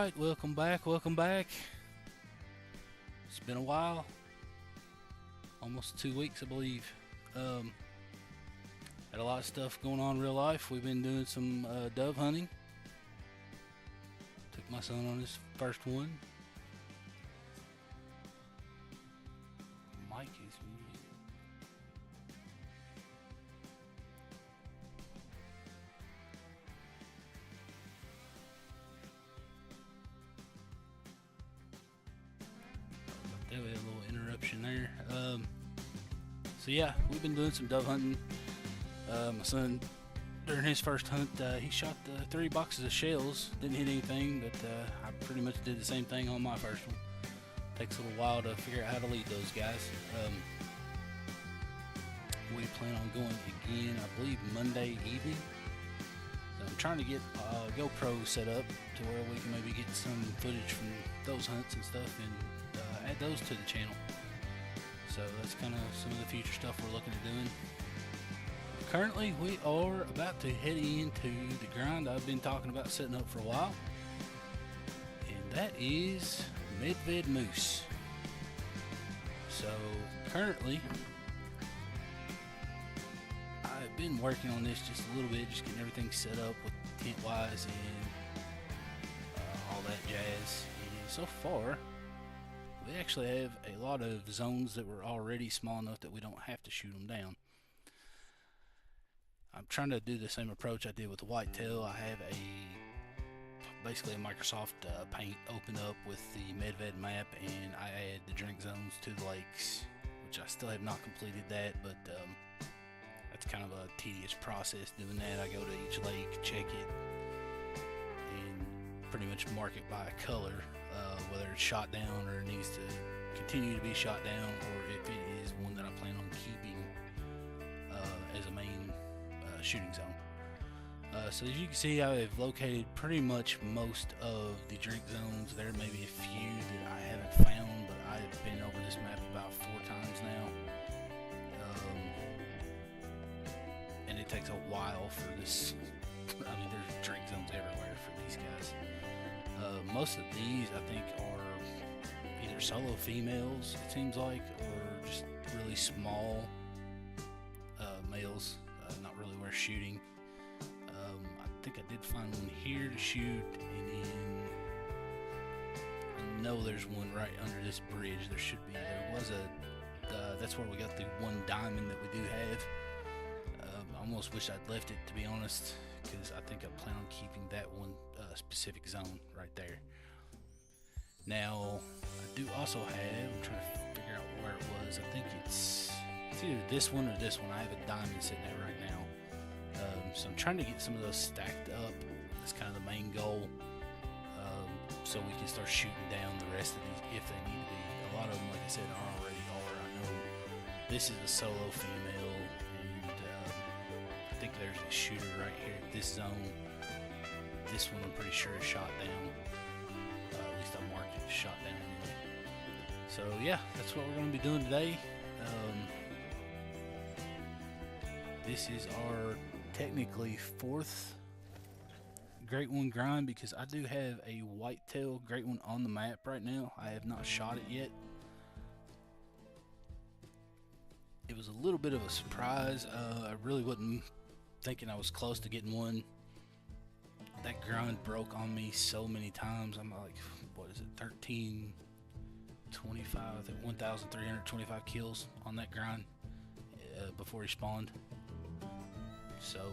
Alright, welcome back, welcome back. It's been a while. Almost 2 weeks, I believe. Had a lot of stuff going on in real life. We've been doing some dove hunting. Took my son on his first one. Mike is muted. There we had a little interruption there. So yeah, we've been doing some dove hunting. My son, during his first hunt, he shot 3 boxes of shells. Didn't hit anything, but I pretty much did the same thing on my first one. Takes a little while to figure out how to lead those guys. We plan on going again, I believe, Monday evening. So I'm trying to get GoPro set up to where we can maybe get some footage from those hunts and stuff and add those to the channel. So that's kind of some of the future stuff we're looking at doing. Currently, we are about to head into the grind I've been talking about setting up for a while, and that is Medved moose. So currently, I've been working on this just a little bit, just getting everything set up with tent wise and all that jazz. And so far, we actually have a lot of zones that were already small enough that we don't have to shoot them down. I'm trying to do the same approach I did with the whitetail. I have basically a Microsoft Paint open up with the Medved map, and I add the drink zones to the lakes, which I still have not completed that, but that's kind of a tedious process doing that. I go to each lake, check it, and pretty much mark it by a color, whether it's shot down or it needs to continue to be shot down, or if it is one that I plan on keeping as a main shooting zone. So as you can see, I have located pretty much most of the drink zones. There may be a few that I haven't found, but I have been over this map about 4 times now. And it takes a while for this. I mean, there's drink zones everywhere for these guys. Most of these, I think, are either solo females, it seems like, or just really small males, not really worth shooting. I think I did find one here to shoot, and then I know there's one right under this bridge. There should be. There was that's where we got the one diamond that we do have. I almost wish I'd left it, to be honest, because I think I plan on keeping that one specific zone right there. Now, I do also have, I'm trying to figure out where it was. I think it's either this one or this one. I have a diamond sitting there right now. So I'm trying to get some of those stacked up. That's kind of the main goal. So we can start shooting down the rest of these if they need to be. A lot of them, like I said, already are. I know this is a solo female, and I think there's a shooter right here at this zone. This one I'm pretty sure is shot down. At least I marked it shot down anyway. So yeah, that's what we're going to be doing today. This is our technically 4th great one grind, because I do have a whitetail great one on the map right now. I have not shot it yet. It was a little bit of a surprise. I really wasn't thinking I was close to getting one. That grind broke on me so many times. I'm like, what is it, 1325, 1,325 kills on that grind before he spawned. So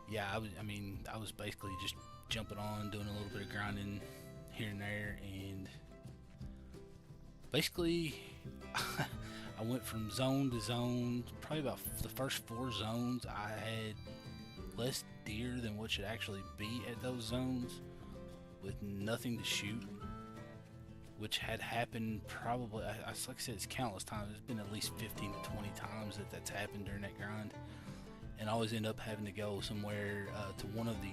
yeah, I was basically just jumping on, doing a little bit of grinding here and there, and basically I went from zone to zone. Probably about the first 4 zones I had less deer than what should actually be at those zones, with nothing to shoot, which had happened probably, like I said, it's countless times. It's been at least 15 to 20 times that's happened during that grind, and I always end up having to go somewhere to one of the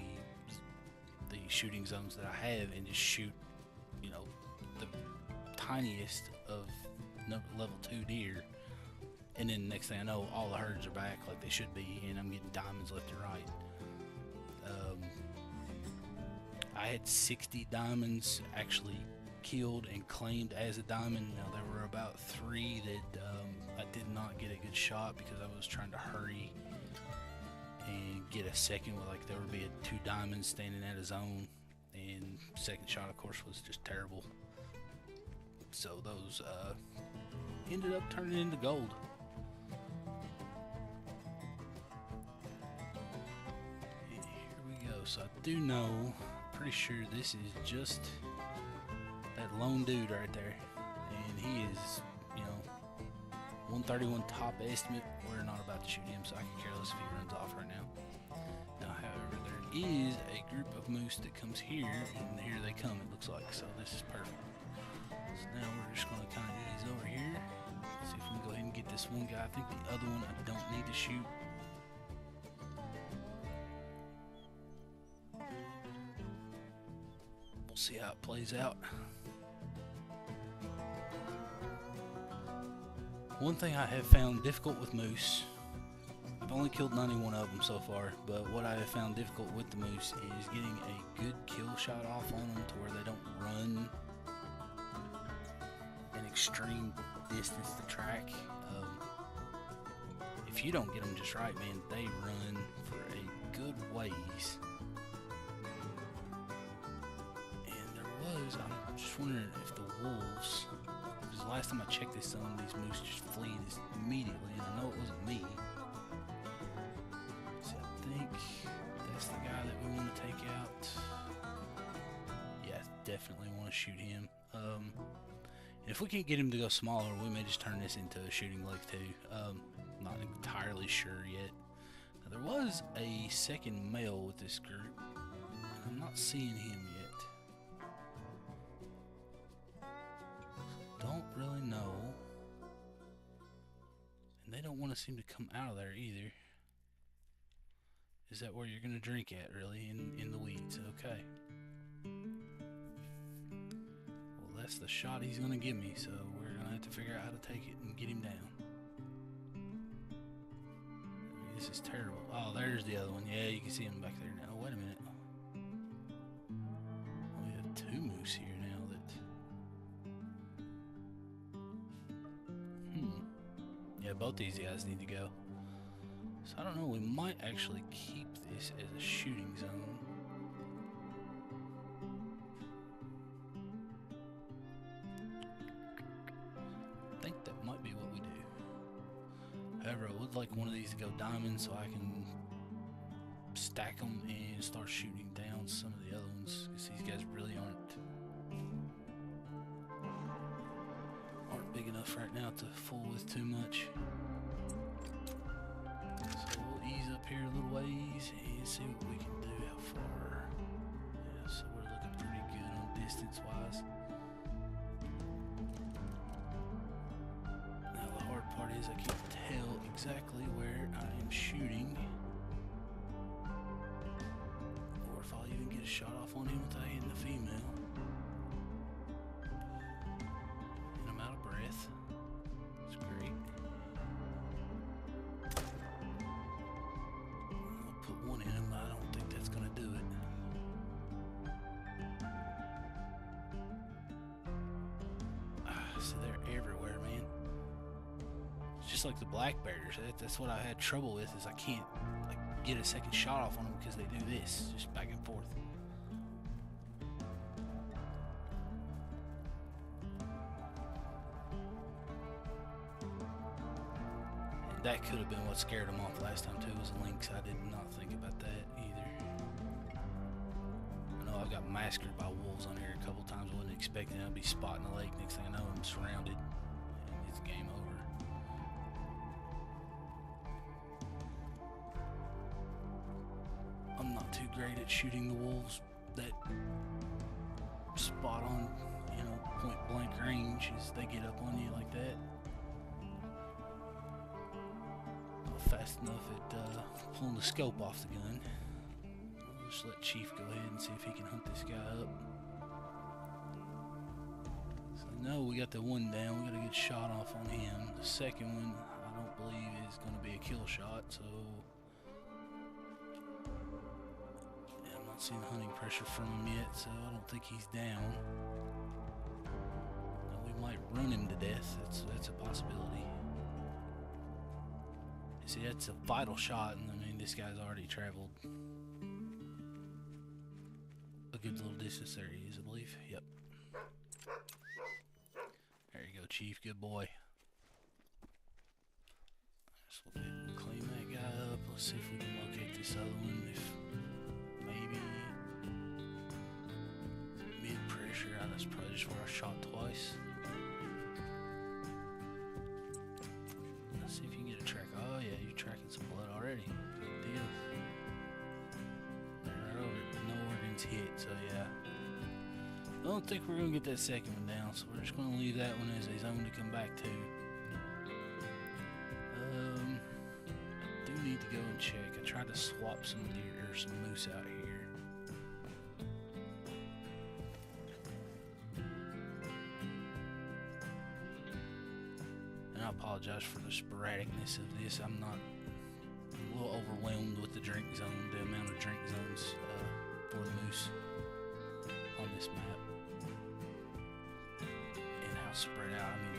shooting zones that I have and just shoot, you know, the tiniest of level 2 deer, and then next thing I know, all the herds are back like they should be, and I'm getting diamonds left and right. I had 60 diamonds actually killed and claimed as a diamond. Now there were about 3 that I did not get a good shot because I was trying to hurry and get a second. Like there would be 2 diamonds standing at a zone, and second shot of course was just terrible. So those ended up turning into gold. And here we go. So I do know, pretty sure this is just that lone dude right there, and he is, you know, 131 top estimate. We're not about to shoot him, so I can care less if he runs off right now. Now, however, there is a group of moose that comes here, and here they come, it looks like, so this is perfect. So now we're just going to kind of ease over here, see if we can go ahead and get this one guy. I think the other one I don't need to shoot. We'll see how it plays out. One thing I have found difficult with moose, I've only killed 91 of them so far, but what I have found difficult with the moose is getting a good kill shot off on them to where they don't run an extreme distance to track. If you don't get them just right, man, they run for a good ways. And there was, I'm just wondering if the wolves, because the last time I checked this zone, these moose just flee this immediately, and I know it wasn't me. So I think that's the guy that we want to take out. Yeah, definitely want to shoot him. If we can't get him to go smaller, we may just turn this into a shooting lake too. Not entirely sure yet. Now, there was a second male with this group, and I'm not seeing him yet. Don't really know. And they don't want to seem to come out of there either. Is that where you're going to drink at, really? In the weeds? Okay. Well, that's the shot he's going to give me, so we're going to have to figure out how to take it and get him down. This is terrible. Oh, there's the other one. Yeah, you can see him back there now. Wait a minute. We have 2 moose here now that... Yeah, both these guys need to go. So I don't know, we might actually keep this as a shooting zone. I think that might be what we do. However, I would like one of these to go diamond so I can stack them and start shooting down some of the other ones, because these guys really aren't big enough right now to fool with too much. So we'll ease up here a little ways and see what we can do. How far? Yeah, so we're looking pretty good on distance wise. Now the hard part is I can't tell exactly where I am shooting, or if I'll even get a shot off on him without hitting the female. And I'm out of breath. That's great. I'll put one in him, but I don't think that's gonna do it. So they're everywhere, man. Just like the black bears, that's what I had trouble with, is I can't like get a second shot off on them because they do this, just back and forth. And that could have been what scared them off last time too, was the lynx. I did not think about that either. I know I got massacred by wolves on here a couple times. I wasn't expecting I'd be spotting the lake. Next thing I know, I'm surrounded and it's game over. I'm not too great at shooting the wolves that spot on, you know, point blank range as they get up on you like that. Not fast enough at pulling the scope off the gun. I'll just let Chief go ahead and see if he can hunt this guy up. So no, we got the one down. We got a good shot off on him. The second one, I don't believe is going to be a kill shot, so not seeing hunting pressure from him yet, so I don't think he's down. Now, we might run him to death. That's a possibility. See, that's a vital shot, and I mean, this guy's already traveled a good little distance. There he is, I believe. Yep. There you go, Chief. Good boy. So we'll clean that guy up. Let's see if we can locate this other one. If maybe mid-pressure. That's probably just where I shot twice. Let's see if you can get a track. Oh yeah, you're tracking some blood already. Good deal. Right over it. No organs hit, so yeah. I don't think we're going to get that second one down, so we're just going to leave that one as a zone to come back to. I do need to go and check. I tried to swap some deer or some moose out here. And I apologize for the sporadicness of this. I'm a little overwhelmed with the drink zone, the amount of drink zones for the moose on this map. And how spread out. I mean,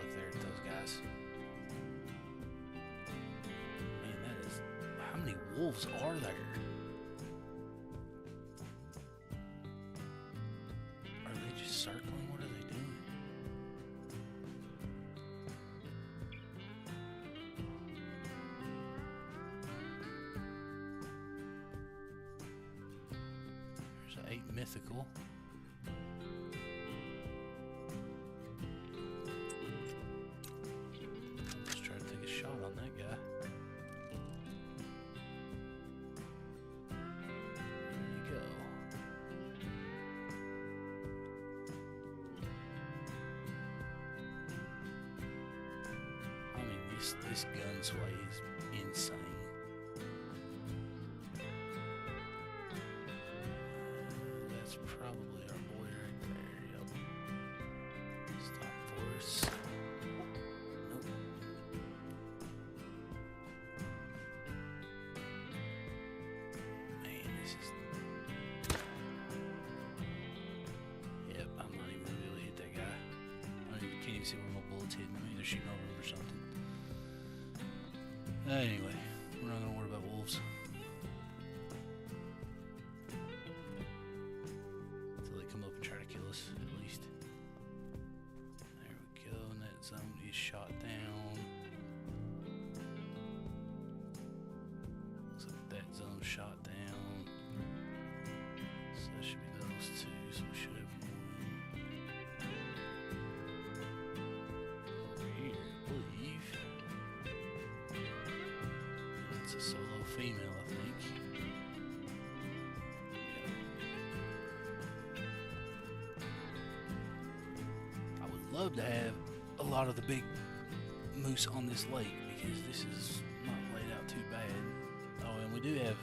look there at those guys. Man, that is... How many wolves are there? Are they just circling? What are they doing? There's an 8 mythical. Let's try to take a shot on that guy. There you go. I mean, this gun sway is insane. That's probably our boy right there. Yep. Stop for us. Nope. Man, this is... Yep, I'm not even gonna be able to hit that guy. Can't even see where my bullet's hitting. I'm either shooting over him or something. Anyway, we're not gonna worry about wolves. Until they come up and try to kill us, at least. There we go, and that zone is shot down. Looks like that zone shot down. So that should be those two, so we should have one. Over here, I believe. It's a solo female, I think. I would love to have a lot of the big moose on this lake because this is not laid out too bad. Oh, and we do have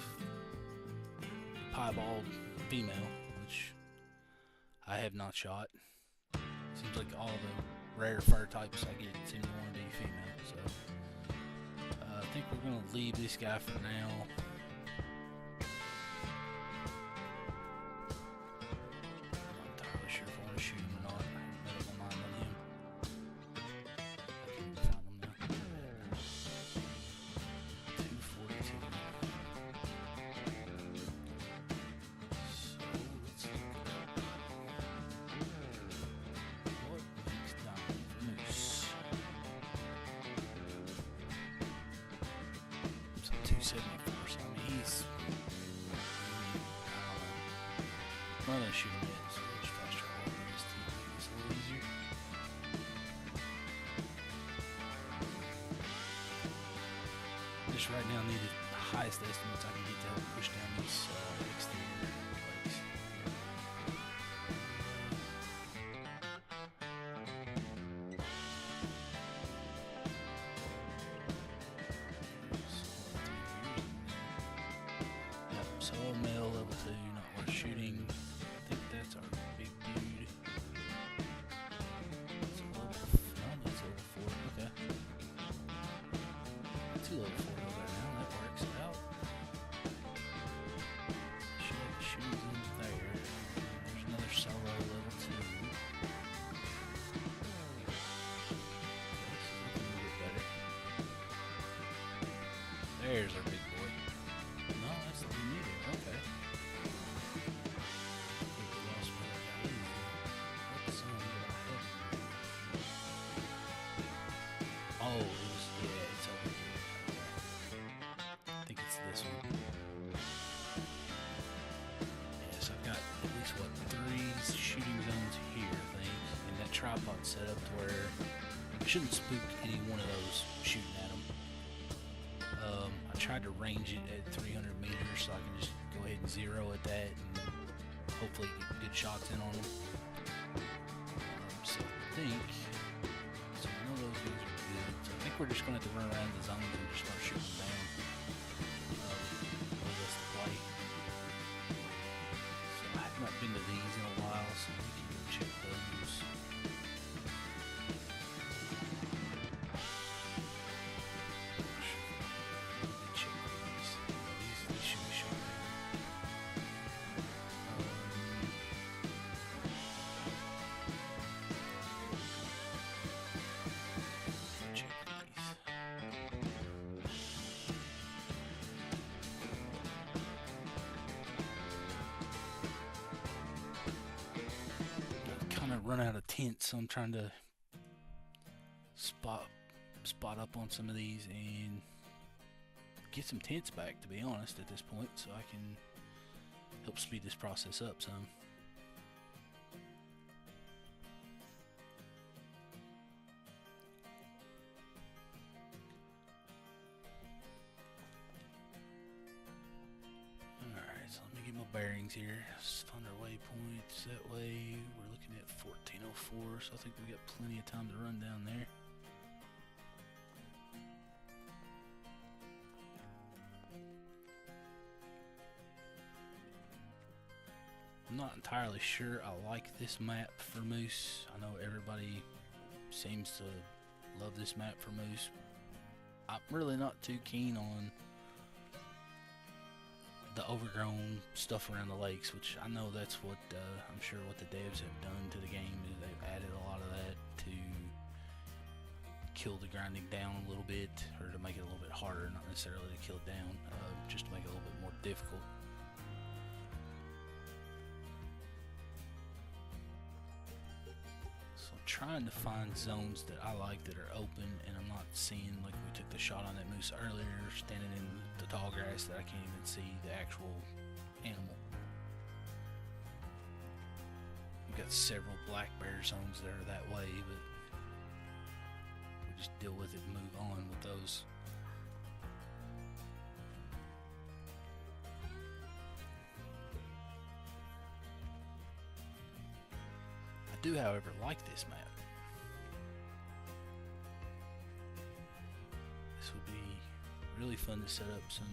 piebald female, which I have not shot. Seems like all the rare fur types I get seem to want to be female, so I think we're going to leave this guy for now. I'm not entirely sure if I want to shoot him or not. I haven't made up my mind on him. I can't even find him now. 242. So let's look at what makes Diamond Moose. So 274, so I mean he's... I'm not gonna shoot him yet, so we'll just fast travel over this to make this a little easier. Just right now need the highest estimates I can get to help push down these exterior legs. Yep, so male level 2, not worth shooting. I think that's our big dude. That's a level, no, that's level 4, okay. 2 level 4 over there now, that works out. Should have a There's our big boy. No, that's the needed. Okay. Lost where I got in. What zone did I have? Oh, it was, yeah, it's over here. Okay. I think it's this one. Yes, I've got at least, what, 3 shooting zones here, I think. And that tripod set up to where I shouldn't spook any one of those shooting at them. I tried to range it at 300 meters so I can just go ahead and zero at that and hopefully get good shots in on them. So I think, so I know those guys are good. So I think we're just going to have to run around the zones and just start shooting them down. That's the play. So I have not been to these in a while, so we can go check those. Run out of tents, so I'm trying to spot up on some of these and get some tents back, to be honest, at this point, so I can help speed this process up some. Alright, so let me get my bearings here. Let's find our waypoints. That way we're looking at 1404, so I think we got plenty of time to run down there. I'm not entirely sure I like this map for moose. I know everybody seems to love this map for moose. I'm really not too keen on the overgrown stuff around the lakes, which I know that's what I'm sure what the devs have done to the game is they've added a lot of that to kill the grinding down a little bit, or to make it a little bit harder, not necessarily to kill it down, just to make it a little bit more difficult. So I'm trying to find zones that I like that are open, and I'm not seeing, like we took the shot on that moose earlier, standing in the tall grass that I can't even see the actual animal. We've got several black bear zones that are that way, but we just deal with it and move on with those. I do, however, like this map. This would be really fun to set up some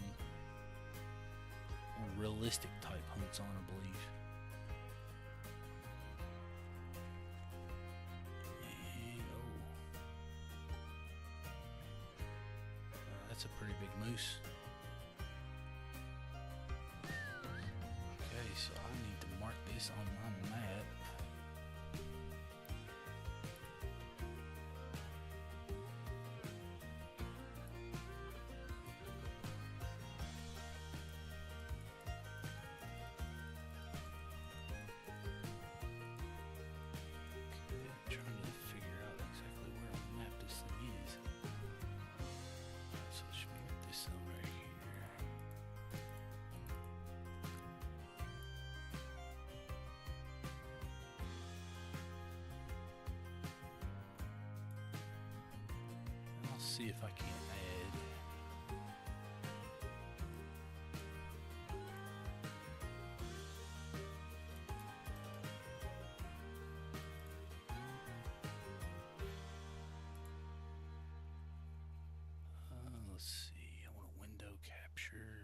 more realistic type hunts on, I believe. And, that's a pretty big moose. Okay, so I need to mark this on my map. See if I can add. Let's see. I want a window capture.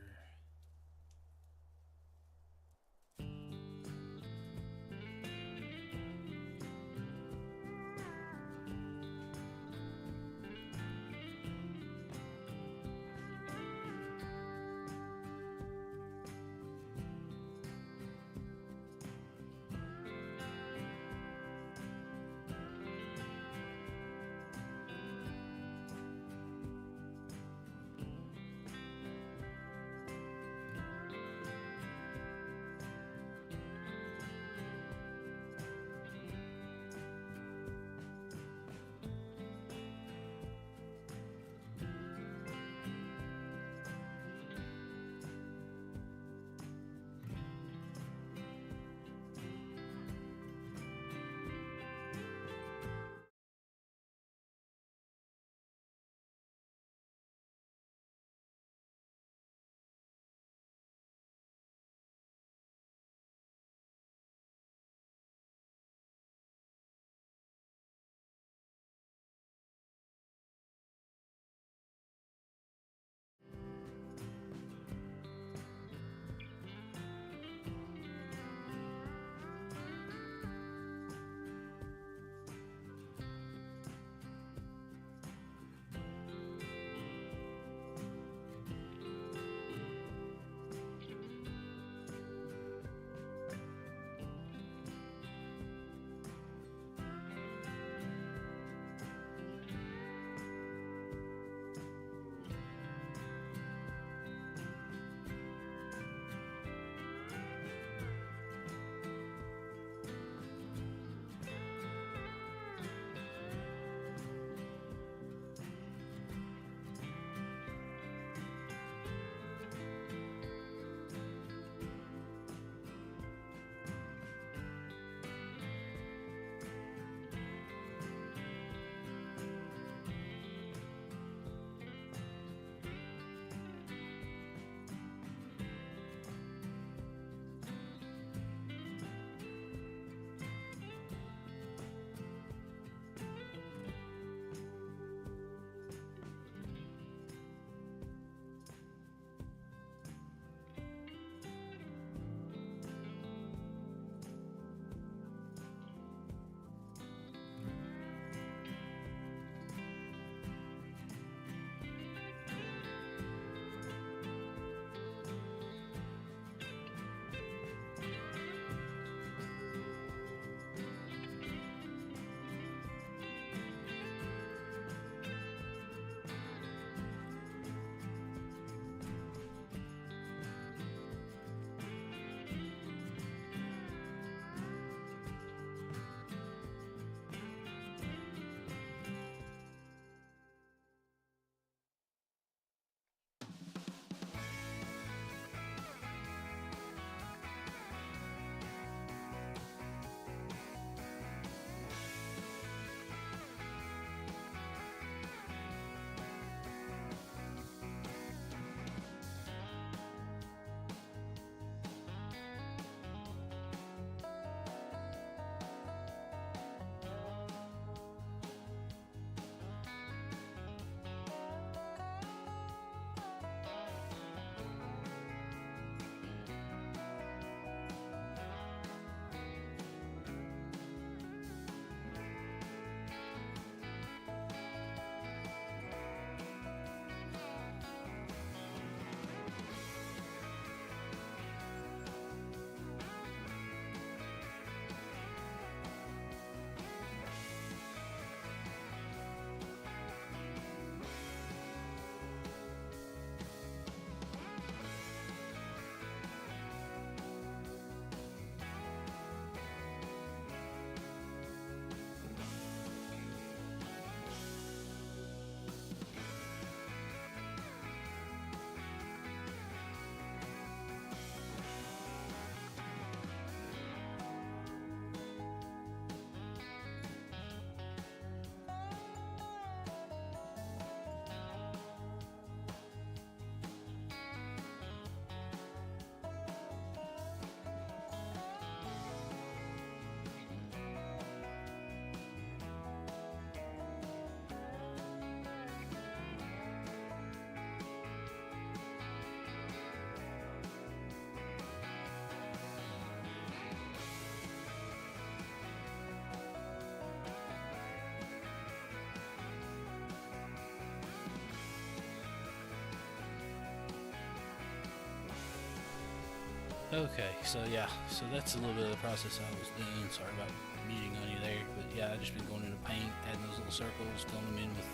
Okay, so yeah, so that's a little bit of the process I was doing. Sorry about muting on you there, but yeah, I just been going into paint, adding those little circles, filling them in with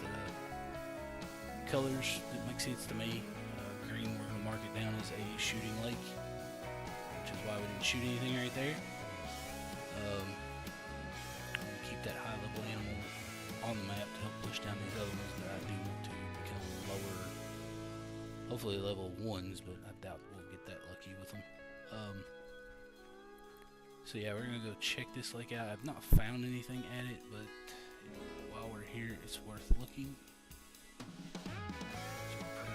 colors that make sense to me. Green, we're gonna mark it down as a shooting lake, which is why we didn't shoot anything right there. I'm gonna keep that high level animal on the map to help push down these other ones that I do want to become lower, hopefully level 1s, but I doubt we'll get that lucky with them. So yeah, we're gonna go check this lake out. I've not found anything at it, but while we're here, it's worth looking. It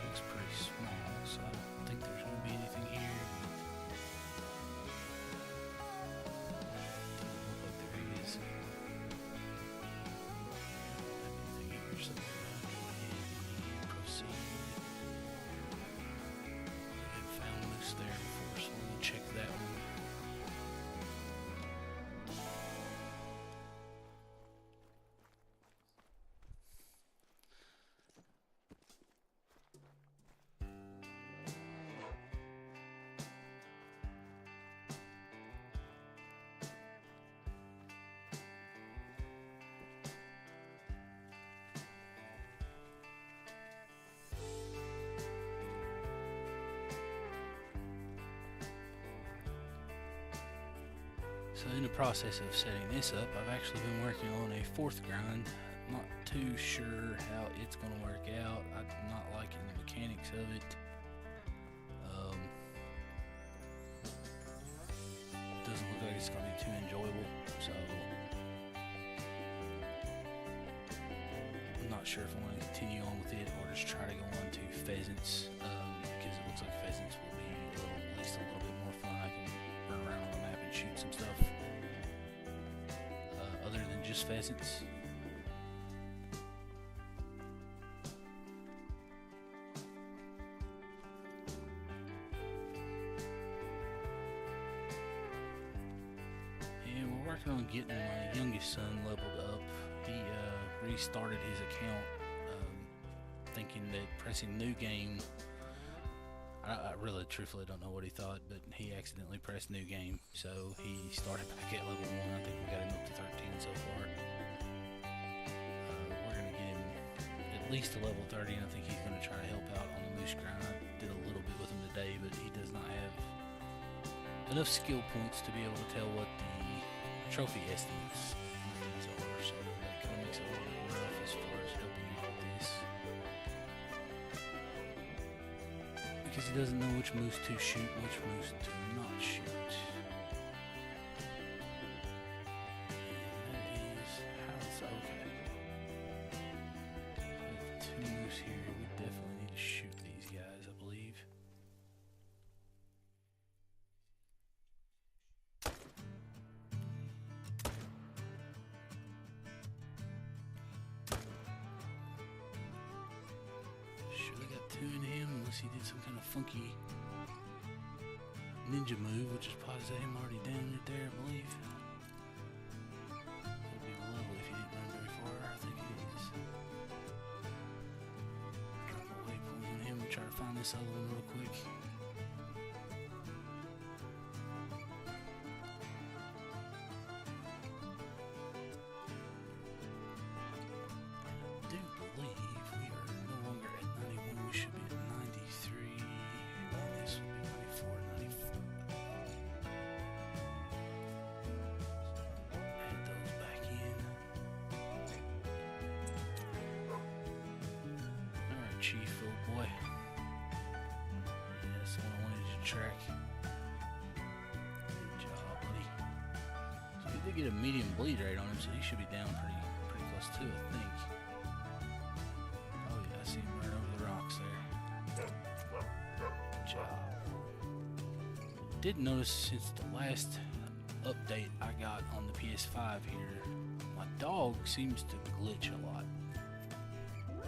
looks pretty small, so I don't think there's gonna be anything here. Doesn't look like there is. Anything here, so and proceed. I have found this there before, so we'll check that one. So in the process of setting this up, I've actually been working on a 4th grind. Not too sure how it's going to work out. I'm not liking the mechanics of it. Doesn't look like it's going to be too enjoyable, so I'm not sure if I want to continue on with it or just try to go on to pheasants, because it looks like pheasants will be at least a little bit more fun. I can run around on the map and shoot some stuff other than just pheasants. And we're working on getting my youngest son leveled up. He restarted his account thinking that pressing new game, I really truthfully don't know what he thought, but he accidentally pressed new game, so he started back at level 1. I think we got him up to 13 so far. We're going to get him at least to level 30, and I think he's going to try to help out on the moose grind. I did a little bit with him today, but he does not have enough skill points to be able to tell what the trophy estimates are, so that kind of makes it a little bit rough as far as helping out with this. Because he doesn't know which moose to shoot and which moose to not shoot. And that is how it's okay. We have 2 moose here. We definitely need to shoot these guys, I believe. Should have got 2 in him unless he did some kind of funky ninja move, which is positive him already down right there, I believe. It would be lovely if he didn't run very far. I think he is. Drop a waypoint on him and try to find this other one real quick. I do believe we are no longer at 91. We should be at 93. And this will be 94, 95. Add those back in. Alright, Chief, old boy. Yeah, that's the one I wanted you to track. Good job, buddy. So we did get a medium bleed rate on him, so he should be down pretty close too, I think. Oh yeah, I see him right over the rocks there. Good job. Did notice since the last update I got on the PS5 here, my dog seems to glitch a lot. And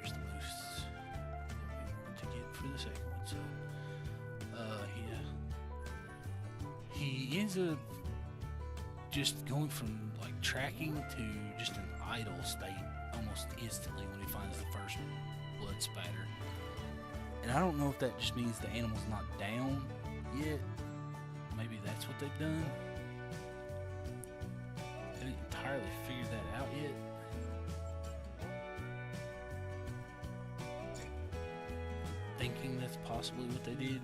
there's the moose that we want to get for the second one. So, yeah, he ends up just going from like tracking to just an idle state almost instantly when he finds the first blood spatter. And I don't know if that just means the animal's not down yet, maybe that's what they've done. I haven't entirely figured that out yet. Thinking that's possibly what they did,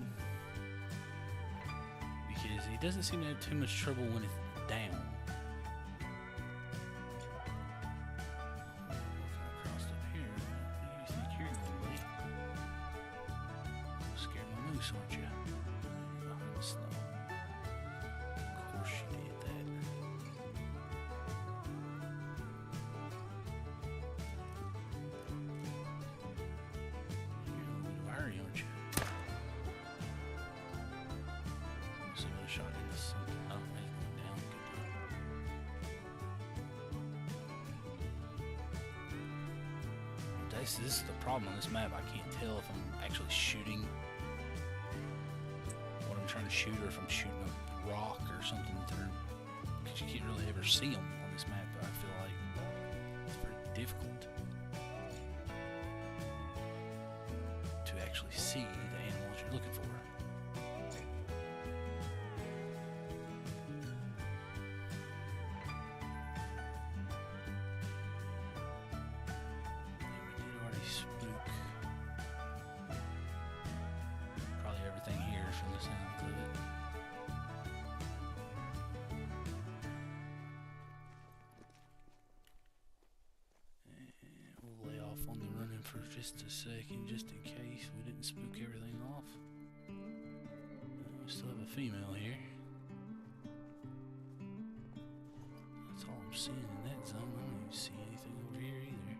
because he doesn't seem to have too much trouble when it's down. Across up here, where do you think you're going, buddy? Scared of the moose, aren't you? Behind the snow. Of course you did that. You're in a little bit of a hurry, aren't you? So I shot into something. Oh, he's going down. Good job. This is the problem on this map. I can't tell if I'm actually shooting what I'm trying to shoot, or if I'm shooting a rock or something, because you can't really ever see them on this map. I feel like it's very difficult to actually see the animals you're looking for. Probably everything here from the sound of it. And we'll lay off on the running for just a second, just in case we didn't spook everything off. We still have a female here. That's all I'm seeing in that zone. I don't even see anything over here either.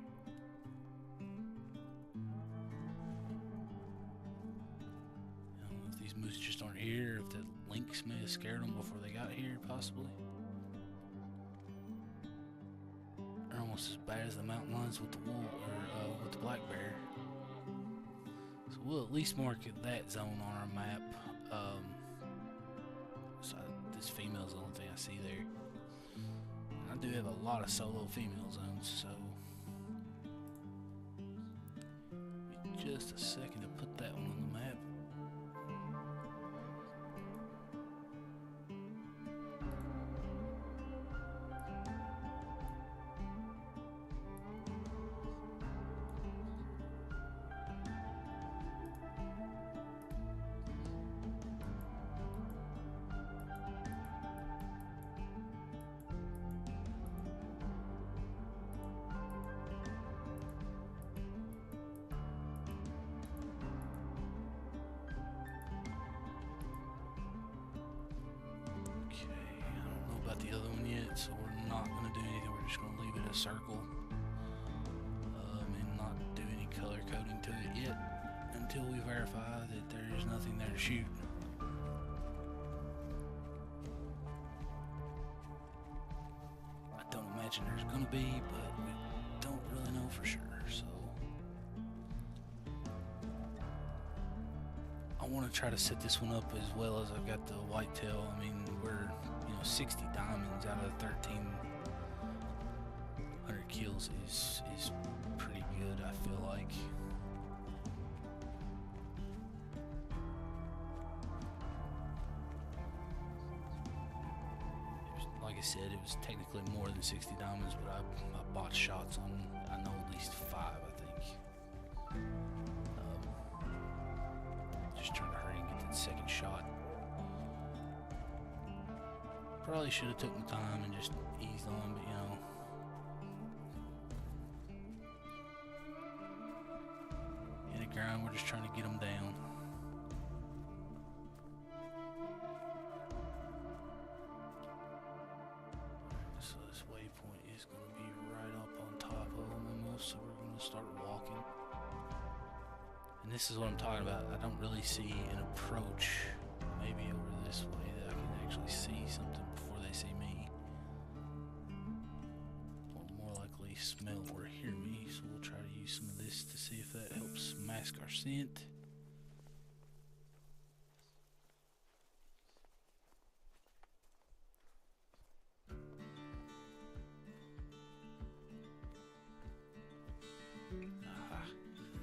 These moose just aren't here, if the lynx may have scared them before they got here, possibly. They're almost as bad as the mountain lions with the with the black bear. So we'll at least mark that zone on our map. So this female's the only thing I see there. I do have a lot of solo female zones, so just a second to put that one on the map. The other one yet, so we're not going to do anything. We're just going to leave it a circle and not do any color coding to it yet until we verify that there is nothing there to shoot. I don't imagine there's going to be, but we don't really know for sure, so I want to try to set this one up as well as I've got the whitetail. I mean, we're 60 diamonds out of 1,300 kills is pretty good, I feel like. Like I said, it was technically more than 60 diamonds, but I bought shots on, I know, at least 5, I think. Just trying to hurry and get that second shot. Probably should have took my time and just eased on, but in the ground, we're just trying to get them down. So this waypoint is going to be right up on top of them almost, so we're going to start walking. And this is what I'm talking about. I don't really see an approach, maybe over this way, that I can actually see something before they see me. Or more likely smell or hear me, so we'll try to use some of this to see if that helps mask our scent.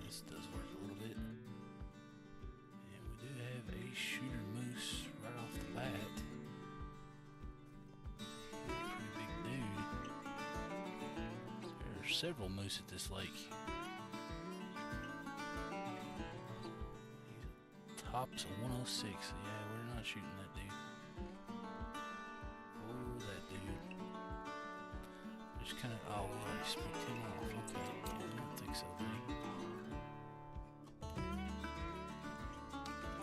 This does work a little bit. And we do have a shooter moose right off the bat. several moose at this lake. Tops of 106. Yeah, we're not shooting that dude. Oh, that dude. Just kind of. Oh, we already spooked him off. Okay, yeah, I don't think so, buddy.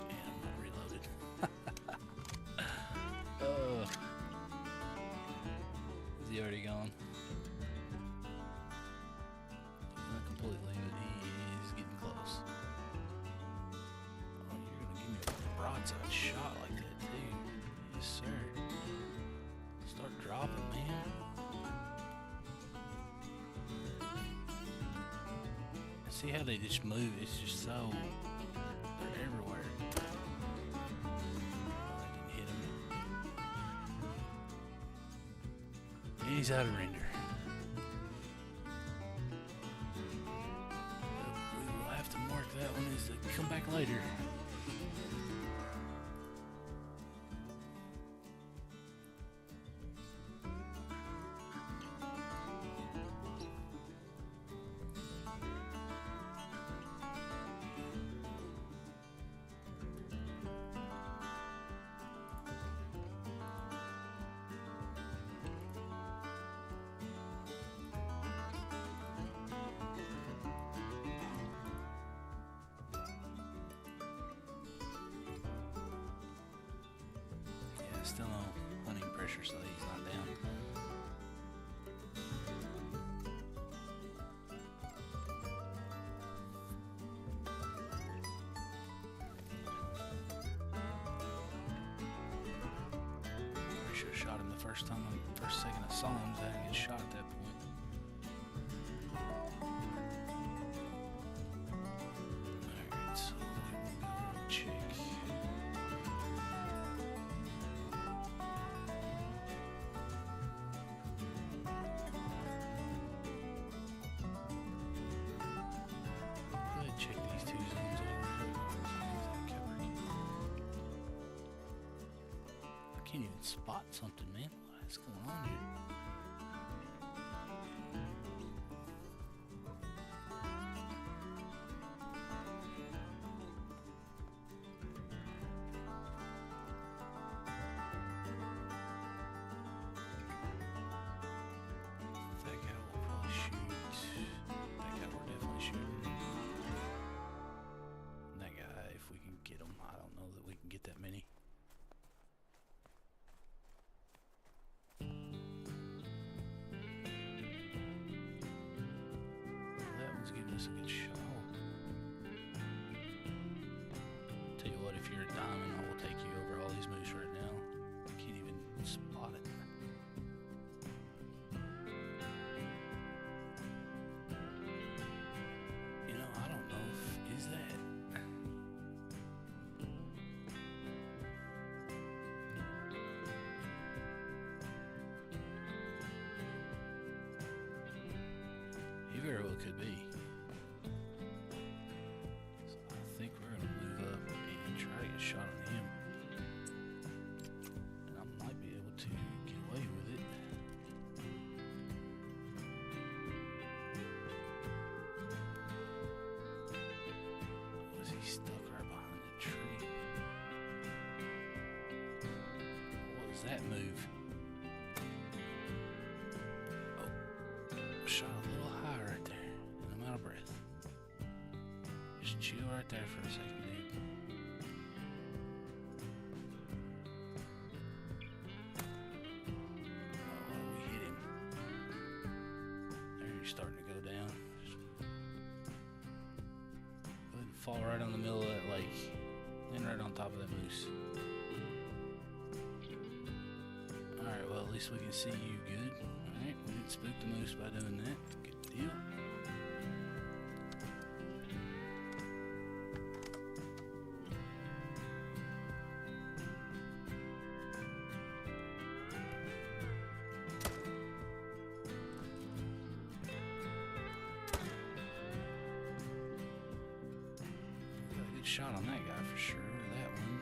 Yeah, I'm not reloaded. Is he already gone? Not completely, but he is getting close. Oh, you're gonna give me a broadside shot like that too. Yes, sir. Start dropping, man. See how they just move? It's just so... they're everywhere. I didn't hit him. He's out of render. We will have to mark that one as to come back later. Still no hunting pressure, so he's not down. I should have shot him the first second I saw him. I didn't get shot at that point. Alright, so we will go check. Check these two zones over. I can't even spot something, man. What's going on here? That guy will probably shoot. That guy will definitely shoot. That guy, if we can get him, I don't know that we can get that many. That one's giving us a good shot. Tell you what, if you're a diamond, I will take you over all these moose right now. I can't even spot it. You know, I don't know if, is that? He very well could be. So I think we're going to move up and try to get a shot on him. And I might be able to get away with it. Was he stuck right behind the tree? What was that move? Shot a little high right there, and I'm out of breath. Just chill right there for a second, dude. Oh, we hit him. There, he's starting to go down. Just go ahead and fall right on the middle of that lake, and right on top of that moose. Alright, well, at least we can see you good. Alright, we didn't spook the moose by doing that. Good deal. Got a good shot on that guy for sure. That one.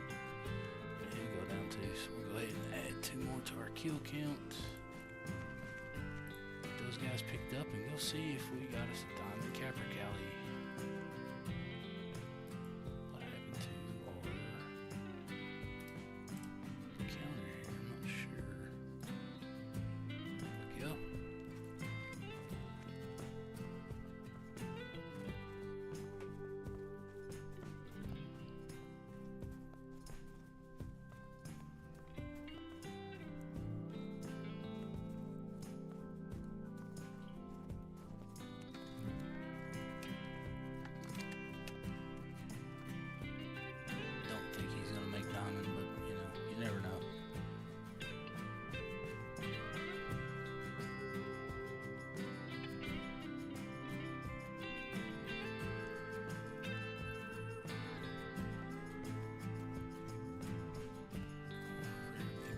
Yeah, he'll go down too. So we'll go ahead and add 2 more to our kill count. those guys picked up and go see if we got us a diamond capercaillie. What happened to our counter here? I'm not sure. There we go.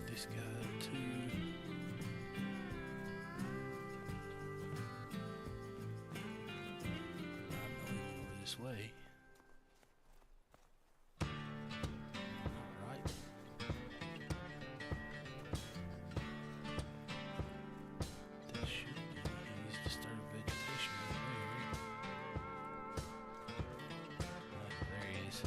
This guy up too. I'm going over this way. Alright. That should be his disturbed vegetation right there. There he is.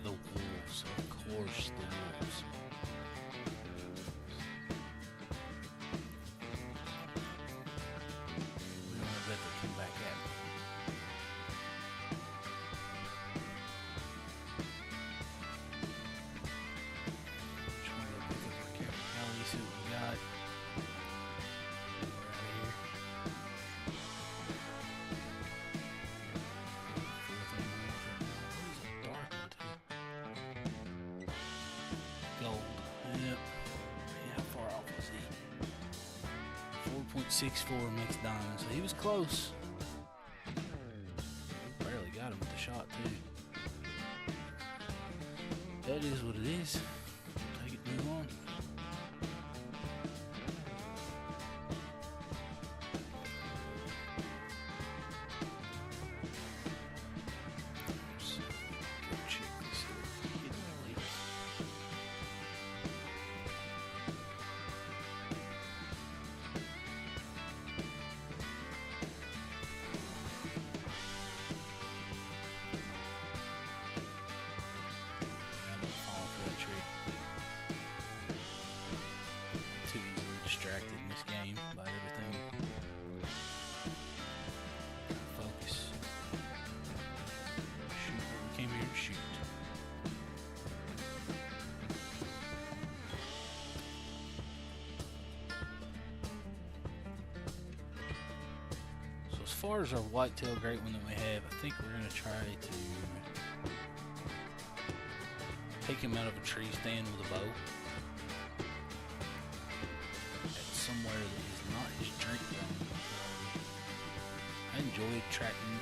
The wolves, of course, the wolves. We don't bet they'll come back at me. Trying to pick up our capercaillie, see what we got. Gold. Yep. How far off was he? 4.64 makes diamonds. So he was close. We barely got him with the shot too. That is what it is. Take it, move on. Too easily distracted in this game by everything. Focus. Shoot what we came here to shoot. So as far as our whitetail great one that we have, I think we're going to try to take him out of a tree stand with a bow. Somewhere that is not his drink zone. I enjoyed tracking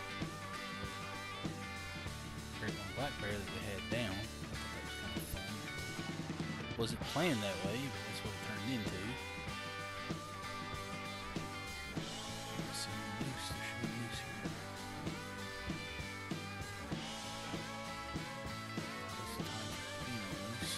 great one black bear that we had down. I thought that was kind of fun. Wasn't planned that way, but that's what it turned into. Let's see, moose. There should be moose here. It's time for female moose.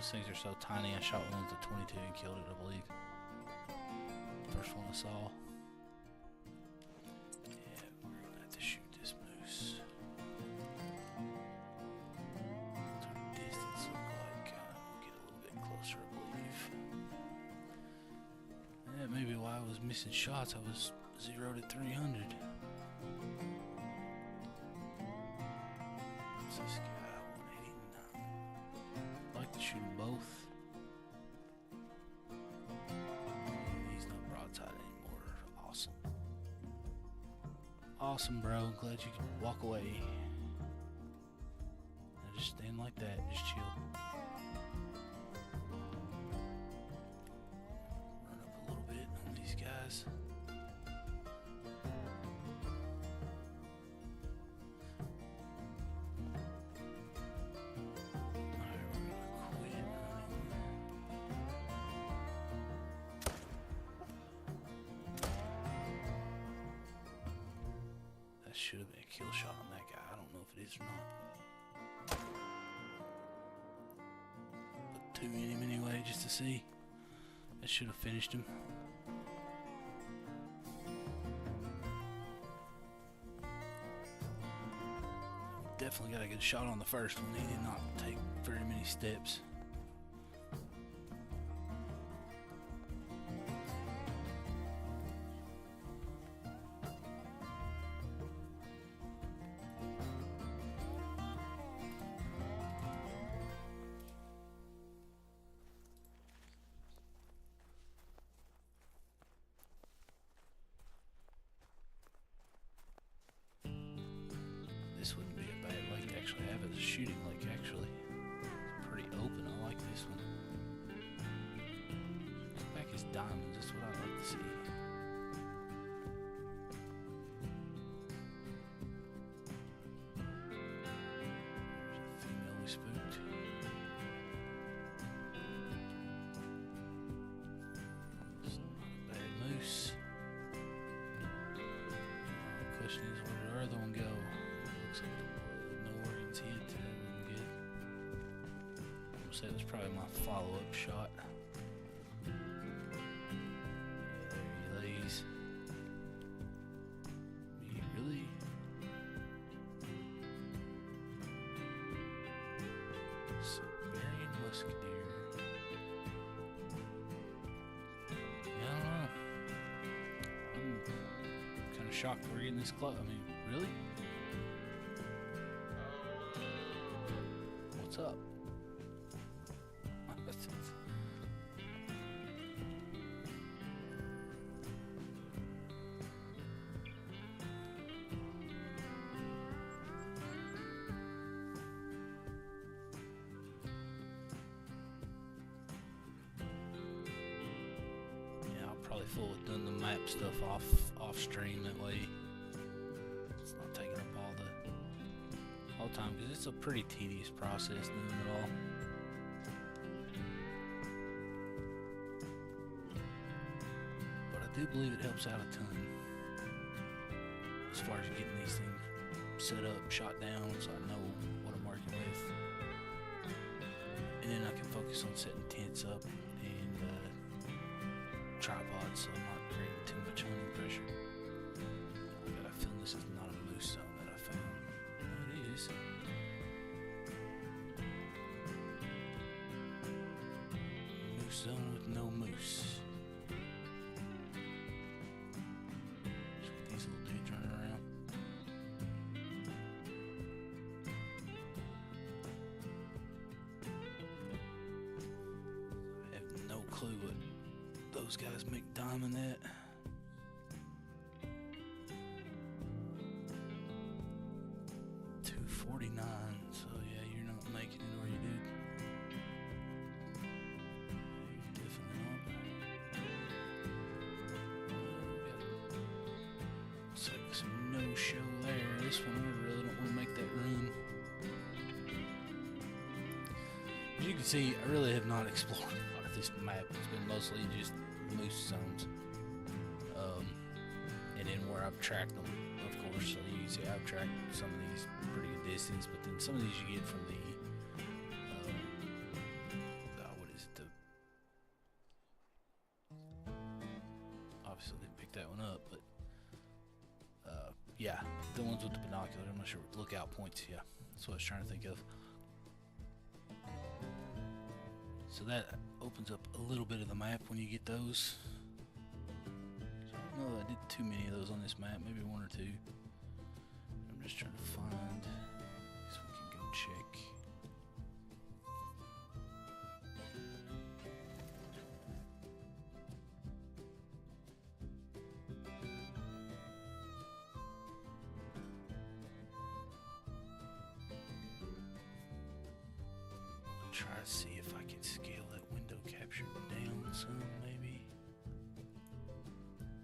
Those things are so tiny. I shot one with a 22 and killed it, I believe. First one I saw. Yeah, we're gonna have to shoot this moose. What's our distance look like? We'll get a little bit closer, I believe. Yeah, maybe why I was missing shots. I was 0 to 300. What's this guy? 189. I'd like to shoot them both. He's not broadside anymore. Awesome. Awesome, bro. Glad you could walk away. Now just stand like that. Just chill. Run up a little bit on these guys. Should have been a kill shot on that guy. I don't know if it is or not. Put 2 in him anyway, just to see. That should have finished him. Definitely got a good shot on the first one. He did not take very many steps. This wouldn't be a bad lake to actually have as a shooting lake, actually. It's pretty open. I like this one. Come back as diamonds. That's what I'd like to see. There's a female we spooked. It's not a bad moose. The question is, where did our other one go? Looks like no organs hit. Good. I'll say it was probably my follow-up shot. Yeah, there he lays. He really. Siberian musk deer. Yeah, I don't know. I'm kind of shocked we're getting this close. I mean, really? What's up? Yeah, I'll probably fool with doing the map stuff off stream, that way it's not taking up all the time, because it's a pretty tedious process doing it all. But I do believe it helps out a ton as far as getting these things set up, shot down, so I know what I'm working with, and then I can focus on setting tents up and tripods, so I'm not creating too much hunting pressure. I got a feeling this is not a moose zone that I found. It is. Moose zone with no moose. Just with these little dudes running around. I have no clue what those guys make diamond at. $249, so yeah, you're not making it, or you dude? You're definitely not. Looks like some no-show there. This one, I really don't want to make that run. As you can see, I really have not explored a lot of this map. It's been mostly just moose zones. And then where I've tracked them, of course. So you can see I've tracked some of these pretty good distance, but then some of these you get from the that one up, but yeah, the ones with the binoculars. I'm not sure. Lookout points. Yeah, that's what I was trying to think of. So that opens up a little bit of the map when you get those. I don't know that I did too many of those on this map, maybe one or two. I'm just trying to find so we can go check. Try to see if I can scale that window capture down some, maybe,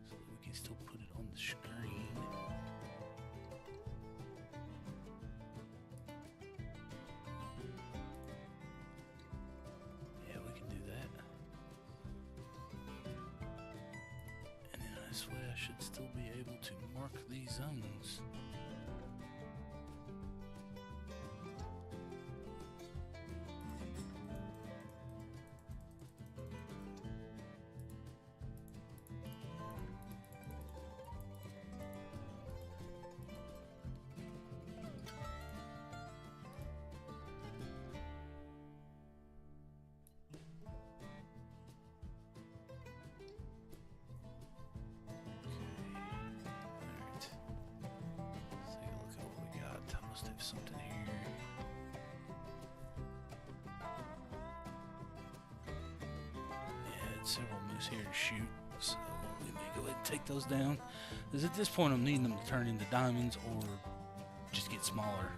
so that we can still put it on the screen. Yeah, we can do that. And then this way I should still be able to mark these zones. Have something here. Yeah, it's several moose here to shoot, so we may go ahead and take those down. Because at this point I'm needing them to turn into diamonds or just get smaller.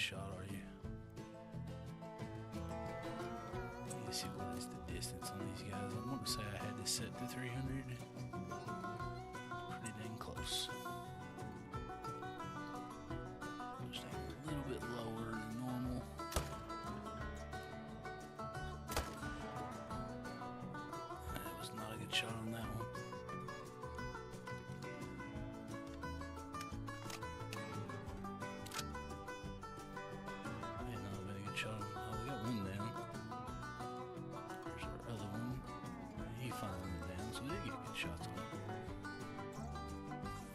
Shot, are you? Let me see what is the distance on these guys. I want to say I had this set to 300. Pretty dang close. Just a little bit lower than normal. That was not a good shot on that one. Shot him. Oh, we got one down. There's our other one. He finally went down, so we did get good shots on him.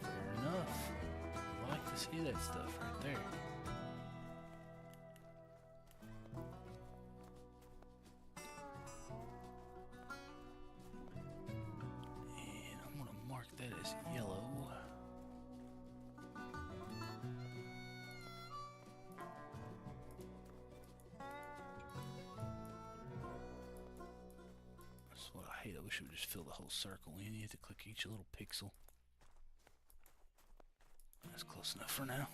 Fair enough. I like to see that stuff right there. And I'm going to mark that as yellow. What I hate, I wish it would just fill the whole circle in. You have to click each little pixel. That's close enough for now.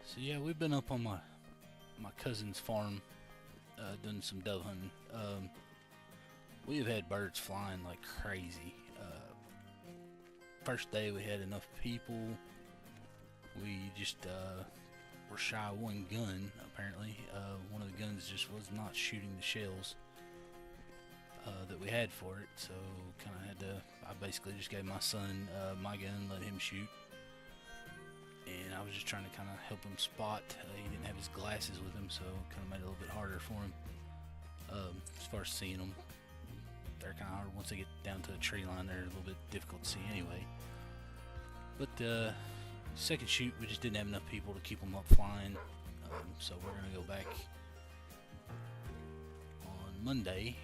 So yeah, we've been up on my cousin's farm doing some dove hunting. We have had birds flying like crazy. First day we had enough people. We just were shy of one gun, apparently. One of the guns just was not shooting the shells that we had for it, so kind of had to, I basically just gave my son my gun, let him shoot. And I was just trying to kind of help him spot. He didn't have his glasses with him, so it kind of made it a little bit harder for him. As far as seeing them, they're kind of hard. Once they get down to the tree line, they're a little bit difficult to see anyway. But second shoot, we just didn't have enough people to keep them up flying. So we're going to go back on Monday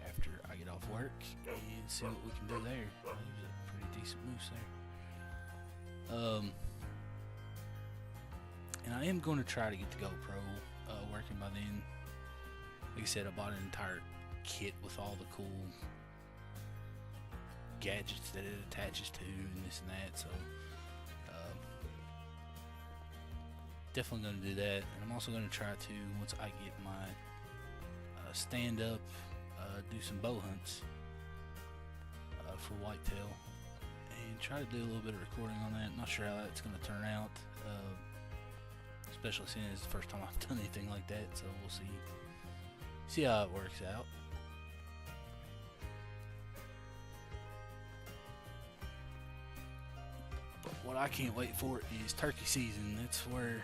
after I get off work and see what we can do there. It was a pretty decent moose there. And I am going to try to get the GoPro working by then. Like I said, I bought an entire kit with all the cool gadgets that it attaches to and this and that. So definitely going to do that. And I'm also going to try to, once I get my stand up, do some bow hunts for whitetail, and try to do a little bit of recording on that. Not sure how that's going to turn out, especially seeing it's the first time I've done anything like that. So we'll see how it works out. But what I can't wait for is turkey season. That's where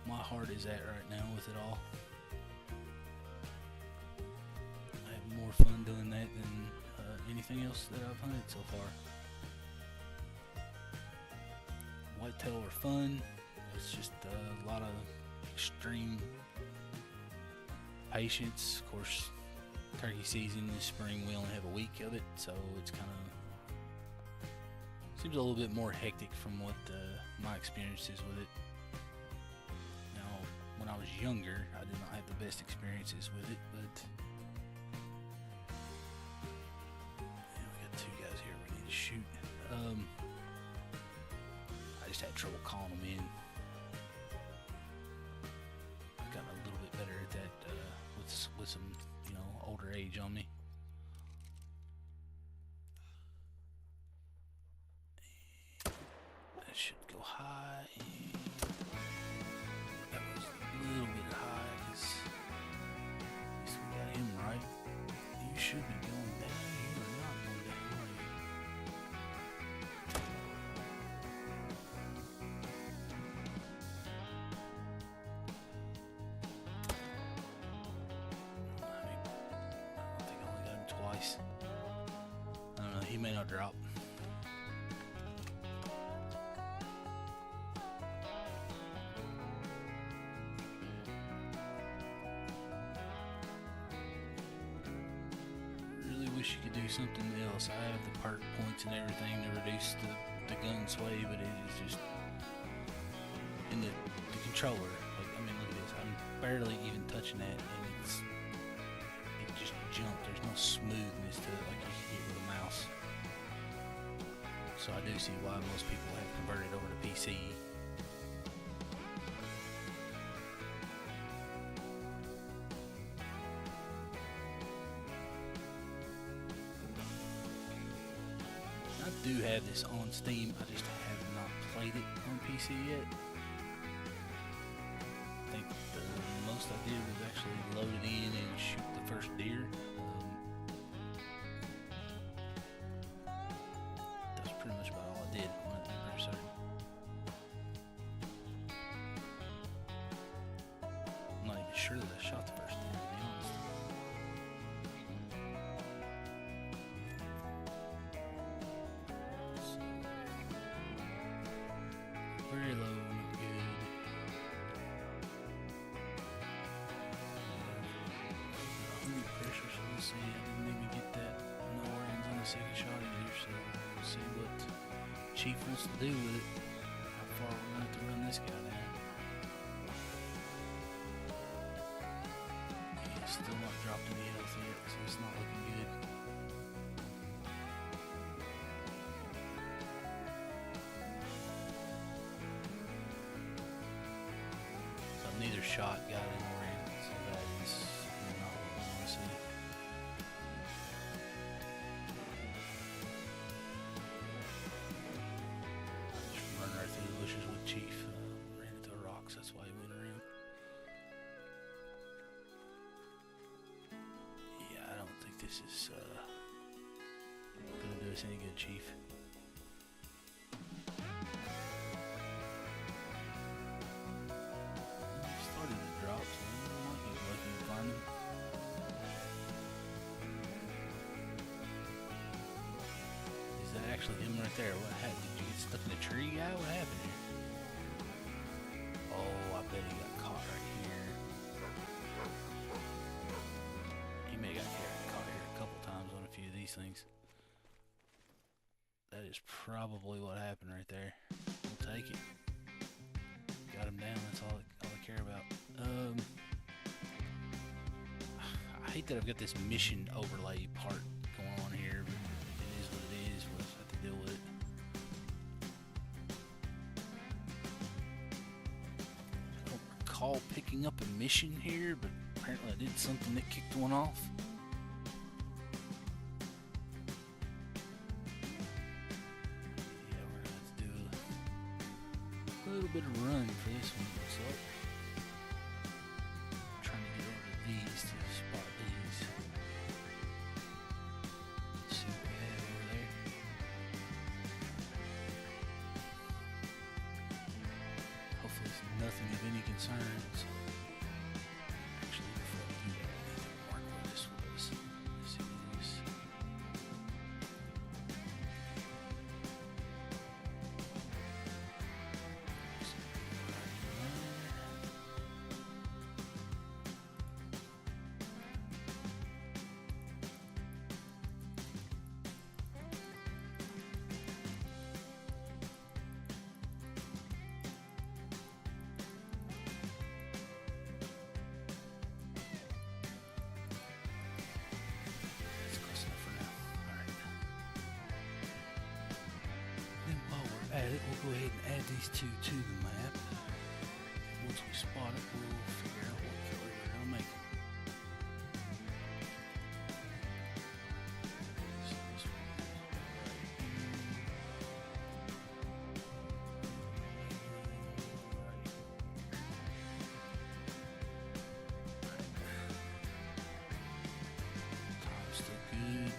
my heart is at right now with it all. I have more fun doing that than anything else that I've hunted so far. Whitetail are fun. It's just a lot of extreme patience. Of course, turkey season this spring, we only have a week of it, so it's kind of seems a little bit more hectic from what my experience is with it. Now, when I was younger, I did not have the best experiences with it, but yeah, we got two guys here we need to shoot. I just had trouble calling them in. I've gotten a little bit better at that with some, older age on me. That should go high. That was a little bit high because at least we got him right. You should be going down. You are not going down, are you? I think I only got him twice. I don't know. He may not drop. Wish you could do something else. I have the perk points and everything to reduce the gun sway, but it is just in the controller. Like, I mean, look at this. I'm barely even touching that, and it just jumped. There's no smoothness to it like you can get with a mouse. So I do see why most people have converted over to PC. I do have this on Steam, I just have not played it on PC yet. I think the most I did was actually load it in and shoot the first deer. That's pretty much about all I did. I'm pretty certain. I'm not even sure that I shot the first deer, to be honest. Very low, not good. Honey pressure, so let's see. I didn't even get that nowhere ends on the second shot either, so we'll see what Chief wants to do with it. How far we're going to have to run this guy down. He's still not dropped any health yet, so it's not looking good. Neither shot got anywhere in, so that is not what we want to see. Just run right through the bushes with Chief. Ran into the rocks, that's why he went around. Yeah, I don't think this is gonna do us any good, Chief. Is that actually him right there? What happened? Did you get stuck in a tree, guy? What happened here? Oh, I bet he got caught right here. He may have got caught here a couple times on a few of these things. That is probably what happened right there. We'll take it. Got him down. That's all I care about. I hate that I've got this mission overlay part going on here, but it recall picking up a mission here, but apparently I did something that kicked one off. Yeah, we're gonna have to do a little bit of run for this one, looks like. I'm trying to get over to these to spot these. Let's see what we have over there. Hopefully it's nothing of any concern. So actually, before I do that, I need to mark where this was. Let's see this. At it, we'll go ahead and add these two to the map. Once we spot it, we'll figure out what color we're gonna make them. So this one right. Top's still good.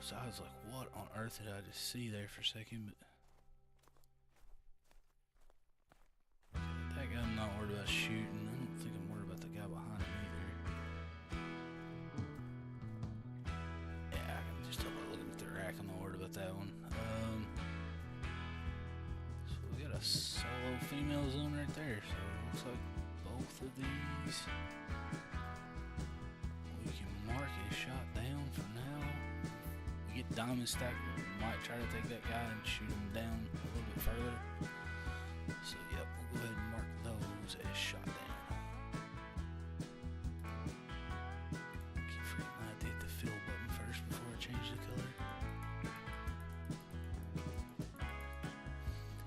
I was like, what on earth did I just see there for a second? But that guy, I'm not worried about shooting. I don't think I'm worried about the guy behind him either. Yeah, I can just tell by looking at the rack, I'm not worried about that one. So we got a solo female zone right there. So it looks like both of these we can mark a shot down for now. Get diamond stack, we might try to take that guy and shoot him down a little bit further. So yep, we'll go ahead and mark those as shot down. Keep forgetting I have to hit the fill button first before I change the color.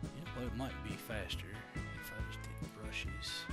Yeah, well, it might be faster if I just did brushes.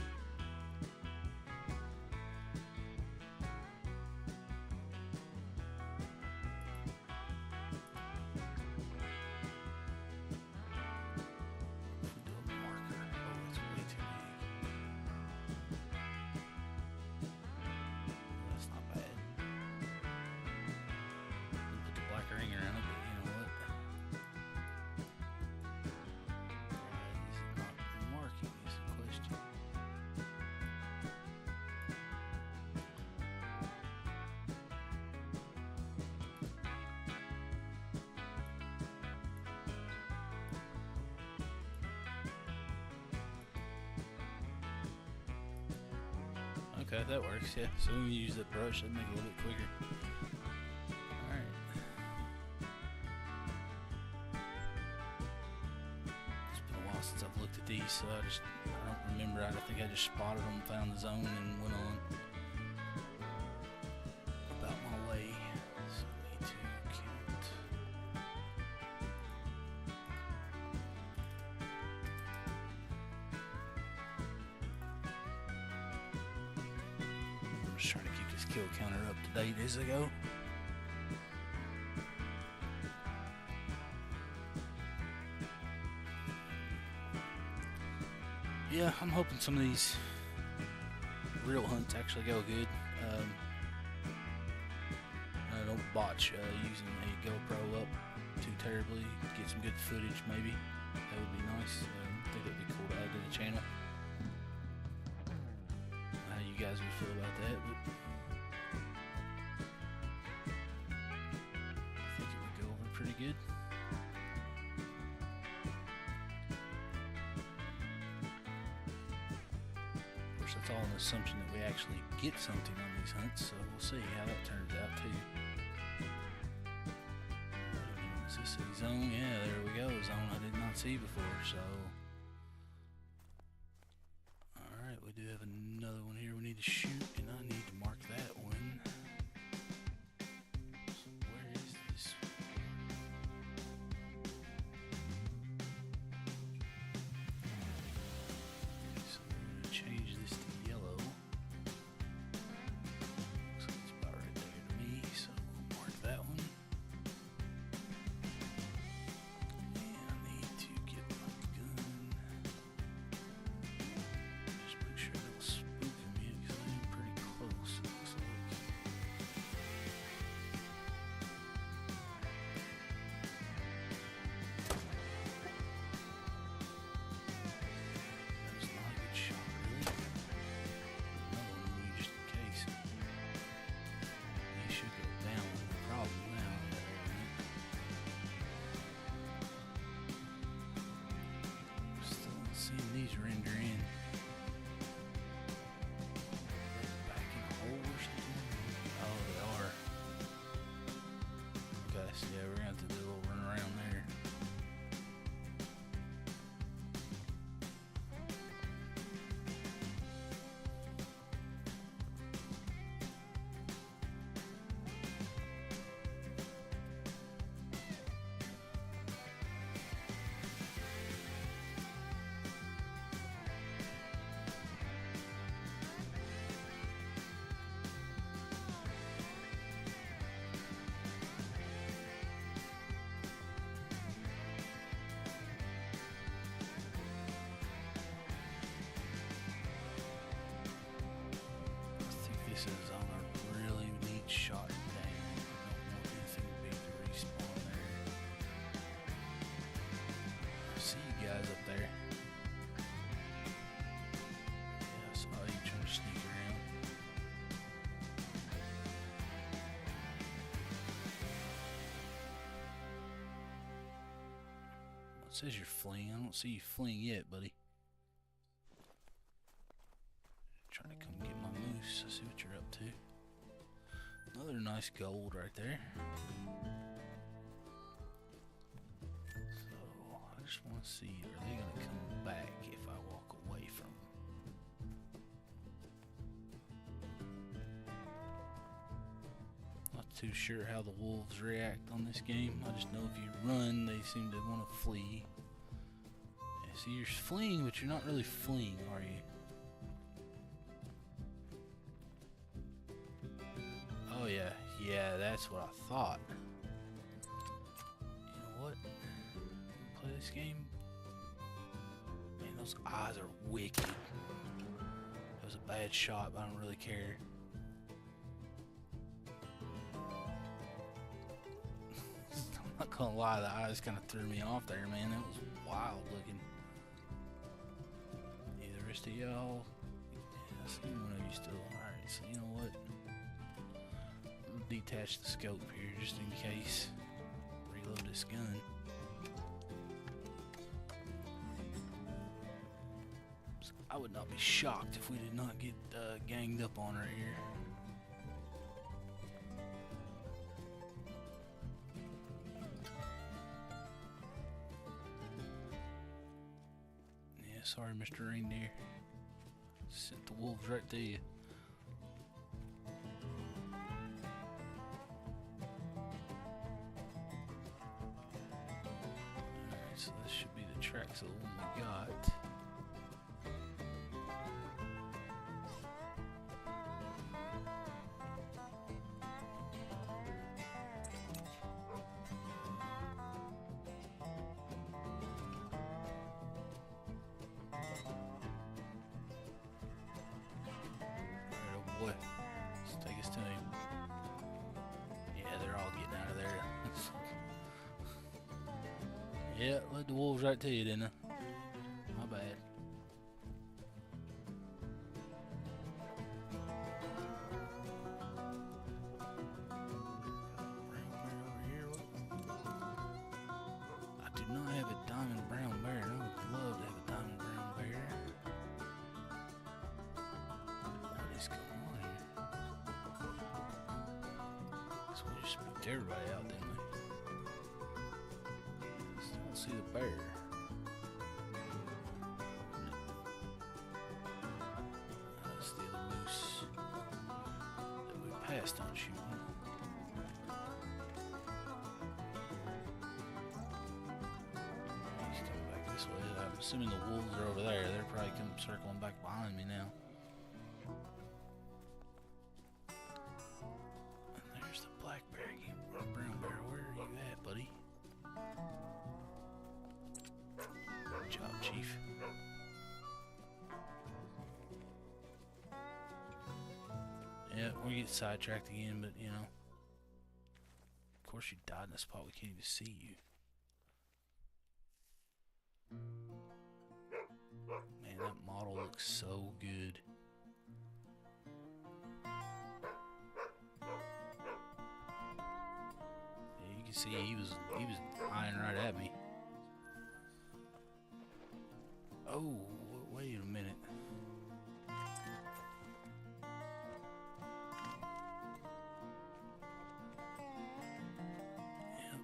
Okay, that works, yeah. So when you use that brush, that'd make it a little bit quicker. Alright. It's been a while since I've looked at these, so I don't remember. I think I just spotted them, found the zone, and went on about my way. So I need to count. Just trying to keep this kill counter up to date as I go. Yeah, I'm hoping some of these real hunts actually go good. I don't botch using a GoPro up too terribly. Get some good footage maybe. That would be nice. I think that'd be cool to add to the channel. How you guys would feel about that, but I think it would go over pretty good. Of course, that's all an assumption that we actually get something on these hunts, so we'll see how that turns out too. Is this a zone? Yeah, there we go. A zone I did not see before, so. Alright, we do have another one here we need to shoot, and I need to mark that one. So yeah, we're gonna have to do a little run around there. This is on a really neat shot down. Don't want anything big to respawn there. I see you guys up there. Yeah, I saw you trying to sneak around. It says you're fleeing. I don't see you fleeing yet, buddy. Trying to come get my moose. I see what you're up to. Another nice gold right there. So I just want to see, are they going to come back if I walk away from them? Not too sure how the wolves react on this game. I just know if you run, they seem to want to flee. Yeah, so you're fleeing, but you're not really fleeing, are you? Oh yeah, yeah, that's what I thought. You know what? Play this game. Man, those eyes are wicked. That was a bad shot, but I don't really care. I'm not gonna lie, the eyes kind of threw me off there, man. That was wild looking. Yeah, the rest of y'all. Yeah, I see one of you still. Alright, so you know what? Detach the scope here just in case. Reload this gun. So I would not be shocked if we did not get ganged up on right here. Yeah, sorry, Mr. Reindeer. Sent the wolves right to you. So this should be the tracks of the one we got. Alright, oh boy. Let's take us to him. Yeah, they're all getting out of there. Yeah, led the wolves right to you, didn't I? My bad. I do not have a diamond brown bear, and I would love to have a diamond brown bear. What is going on here? So we just spooked everybody out, didn't we? See the bear. That's the other moose that we passed on shooting. He's coming back this way. I'm assuming the wolves are over there. They're probably coming circling back behind me now. And there's the black bear again. Brown bear, where are you at, buddy? Good job, Chief. Yeah, we get sidetracked again, but you know. Of course you died in a spot we can't even see you. Man, that model looks so good. Yeah, you can see he was eyeing right at me. Oh, wait a minute. Yeah,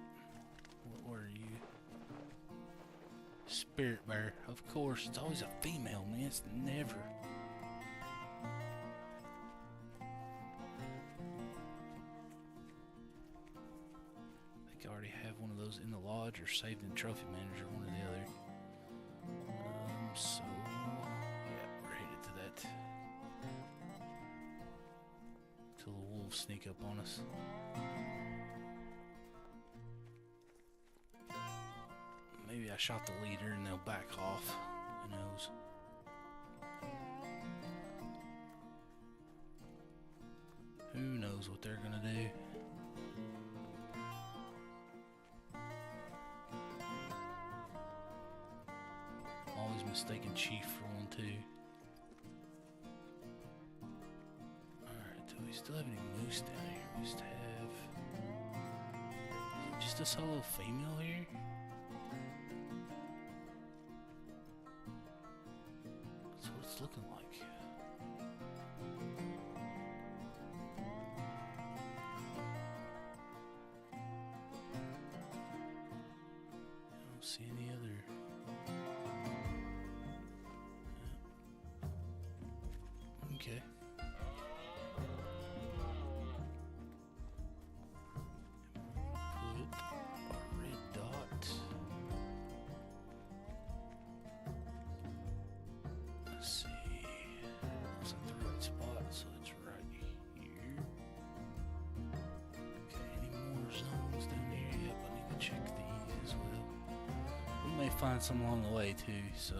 spirit bear. Of course, it's always a female, man. It's never. I think I already have one of those in the lodge or saved in trophy manager, one or the other. So yeah, we're headed to that. Till the wolves sneak up on us. Maybe I shot the leader and they'll back off. Who knows? Who knows what they're gonna do? Always mistaken chief for one too. Alright, do we still have any moose down here? We just have just a solo female here? That's what it's looking like. I don't see any other. Okay. Put a red dot. Let's see. Looks like the right spot, so it's right here. Okay, any more zones down here? Yep, I need to check these as well. We may find some along the way too, so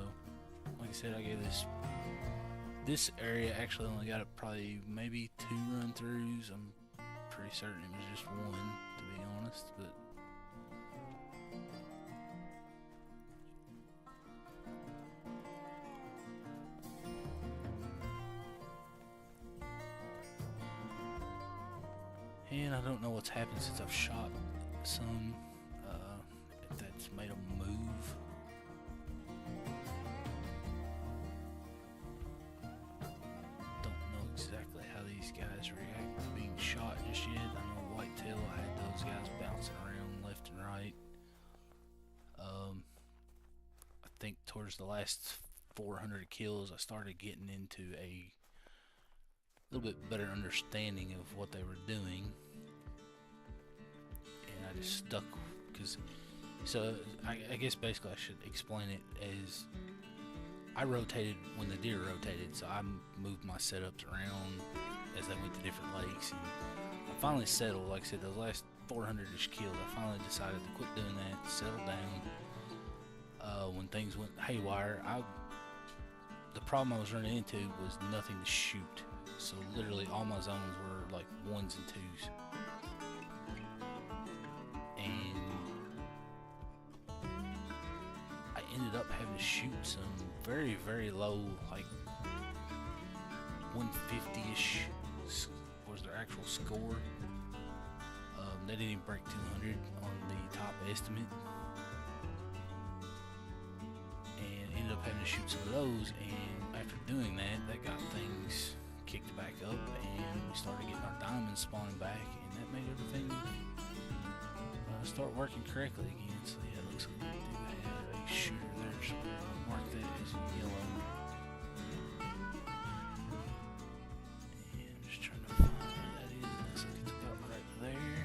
like I said, I gave this area actually only got probably maybe 2 run-throughs. I'm pretty certain it was just 1, to be honest, but and I don't know what's happened since I've shot some, if that's made them move. Exactly how these guys react to being shot just yet. I know whitetail, I had those guys bouncing around left and right. I think towards the last 400 kills I started getting into a little bit better understanding of what they were doing, and I just stuck because I guess basically I should explain it as I rotated when the deer rotated, so I moved my setups around as they went to different lakes, and I finally settled. Like I said, those last 400-ish kills, I finally decided to quit doing that, settle down. When things went haywire, the problem I was running into was nothing to shoot, so literally all my zones were like 1s and 2s. Ended up having to shoot some very, very low, like 150-ish was their actual score. They didn't even break 200 on the top estimate, and ended up having to shoot some of those. And after doing that, that got things kicked back up, and we started getting our diamonds spawning back, and that made everything start working correctly again. So yeah, it looks like we do have a shooter there, so I'll mark that as yellow. And I'm just trying to find where that is. It looks like it's about right there.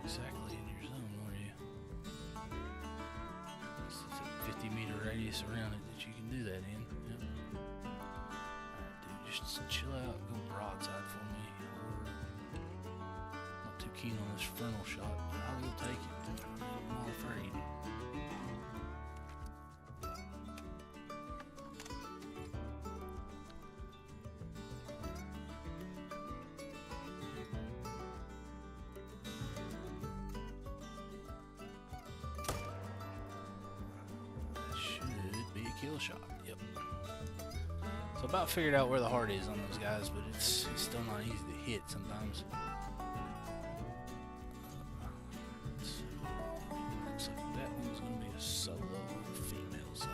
Exactly in your zone, are you? It's a 50-meter radius around it that you can do that in. Yep. Alright, dude, just chill out, go broadside for me. Not too keen on this frontal shot, but I will take it. I'm not afraid. Kill shot. Yep. So about figured out where the heart is on those guys, but it's still not easy to hit sometimes. Looks like that one's going to be a solo female zone.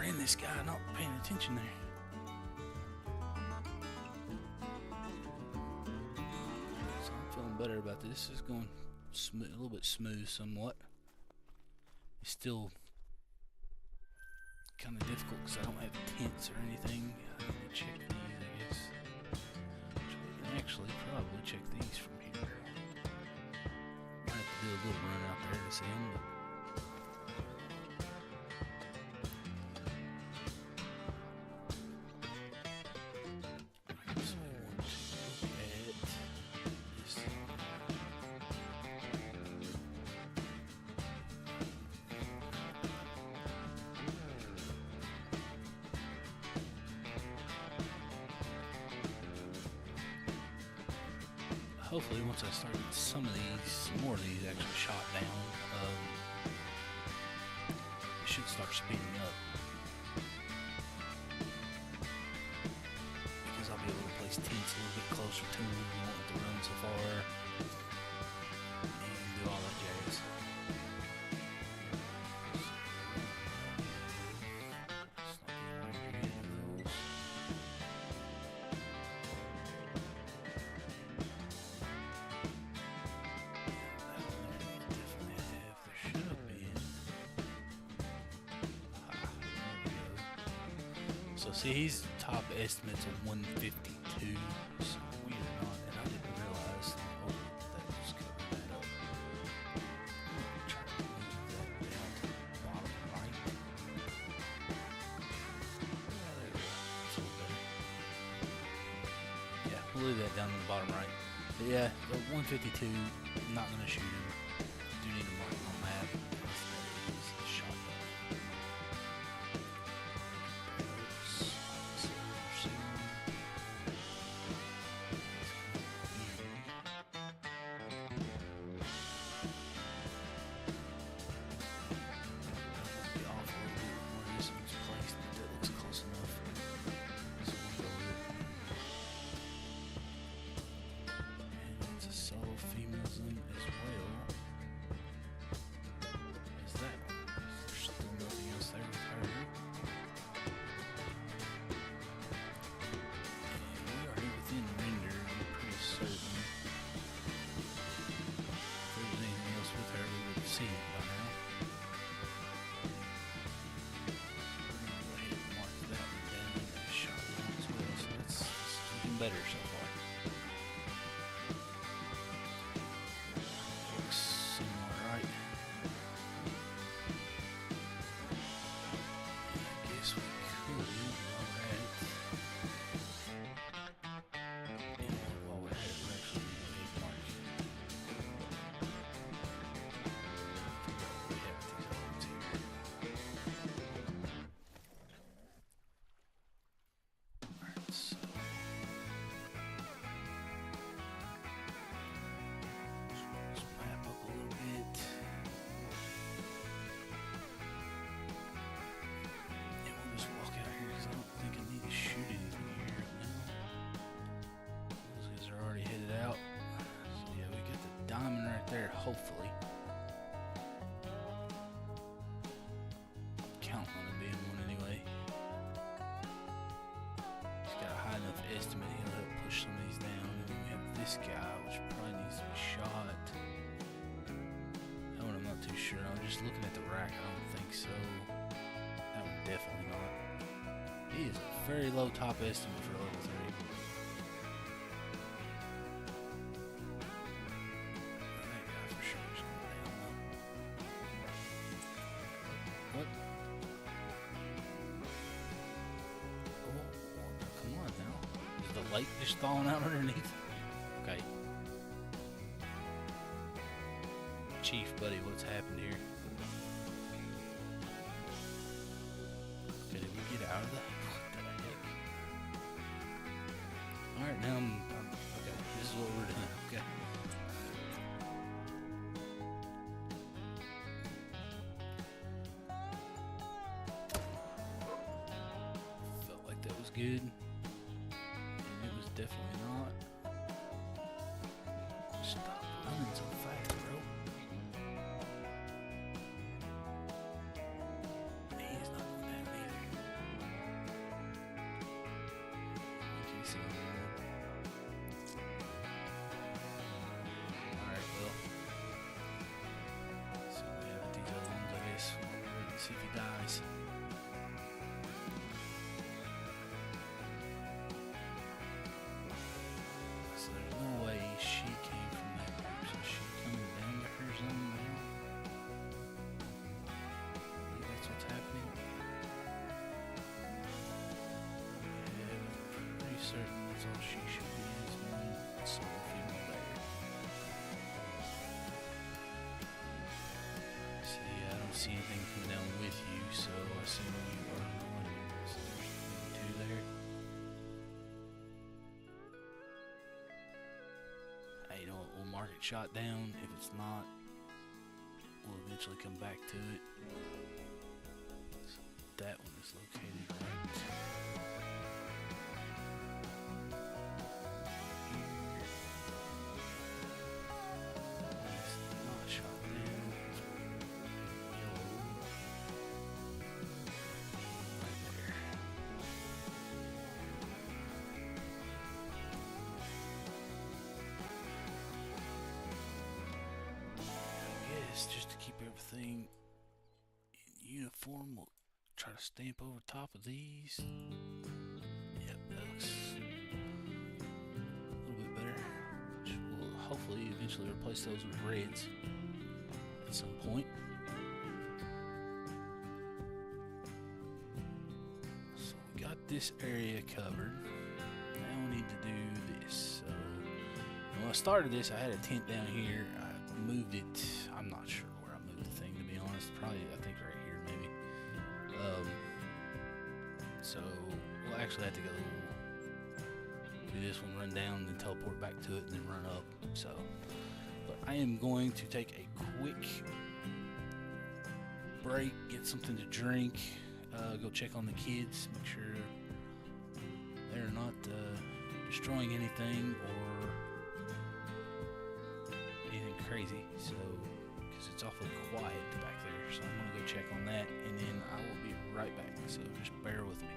ran this guy not paying attention there. So I'm feeling better about this. It's going smooth, a little bit smooth somewhat. It's still kind of difficult because I don't have tints or anything. I need to check these, I guess. I can actually probably check these from here. Might have to do a little run out there to see them, but hopefully once I start getting some more of these actually shot down, it should start speeding up. Because I'll be able to place tints a little bit closer to them, you won't have to run so far, and do all that jazz. So see, he's top estimates of 152, so we are not, and I didn't realize that was covering that up. I'm trying to move that down to the bottom right. There we go, that's a little better. Yeah, we'll leave that down to the bottom right. But yeah, the 152, I'm not going to shoot him. Do need to mark him on the map. Better so far. Looks somewhat right. I guess we could while we're at it. And while we're at it, we're actually going to go ahead and mark. We have these ones here. Alright, so there, hopefully. Count on it being one anyway. He's got a high enough estimate, he'll help push some of these down. And then we have this guy, which probably needs to be shot. That one I'm not too sure. I'm just looking at the rack, I don't think so. That one definitely not. He is a very low top estimate for level 3. What? Oh, come on now. Is the light just falling out underneath? Okay. Chief, buddy, what's happened here? Okay, did we get out of that? What the heck? Alright, now I'm okay, this is what we're doing. Okay. Good, and it was definitely not. Stop running so fast, bro. He is not going that either. nice. So there's no way she came from that group. So she coming down to her zone now. I think that's what's happening. Yeah, pretty certain that's all she should be is one solo female there. See, I don't see anything coming down with you, so I assume you are one. So there's two there. Hey, you know what? We'll mark it shot down. If it's not, we'll eventually come back to it. So that one is located right here. It's not shot down. It's yellow. Right there. I guess just to keep everything in uniform, we'll try to stamp over top of these. Yep, that looks a little bit better. Which will hopefully eventually replace those with reds at some point. So we got this area covered. Now we need to do this. So when I started this, I had a tent down here. I moved it. I'm not sure where I moved the thing, to be honest. Probably, I think right here, maybe. So we'll actually have to go do this one, run down, then teleport back to it, and then run up. So, but I am going to take a quick break, get something to drink, go check on the kids, make sure they're not destroying anything or anything crazy. So, because it's awfully quiet back there, so I'm gonna go check on that, and then I will be right back. So just bear with me.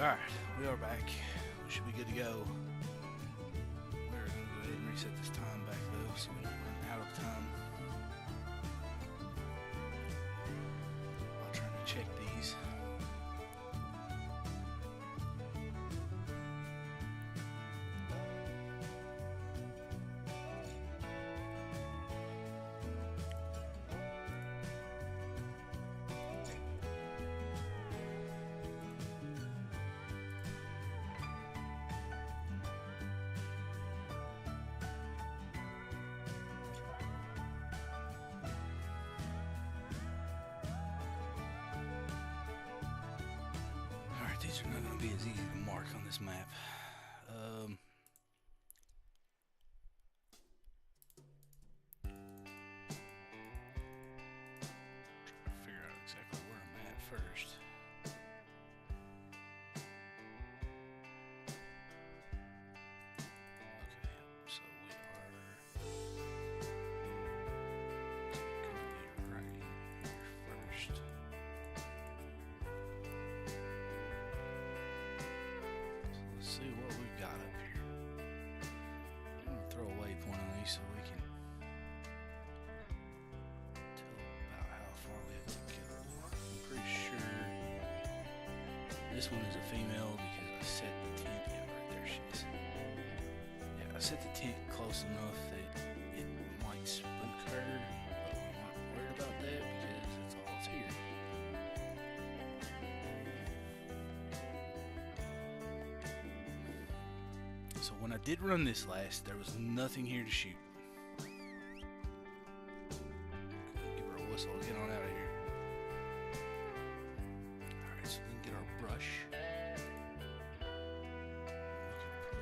Alright, we are back. We should be good to go. We're going to go ahead and reset this time back though so we don't run out of time. While trying to check these. These are not going to be as easy to mark on this map. Trying to figure out exactly where I'm at first. Okay, so we are going to be right here first. See what we've got up here. I'm going to throw a waypoint on these so we can tell about how far we have to go. I'm pretty sure this one is a female because I set the tent. Yeah, right there she is. Yeah, I set the tent close enough that it might spook her, but we weren't worried about that because that's all that's here. So when I did run this last, there was nothing here to shoot. Give her a whistle, get on out of here. Alright, so we can get our brush. We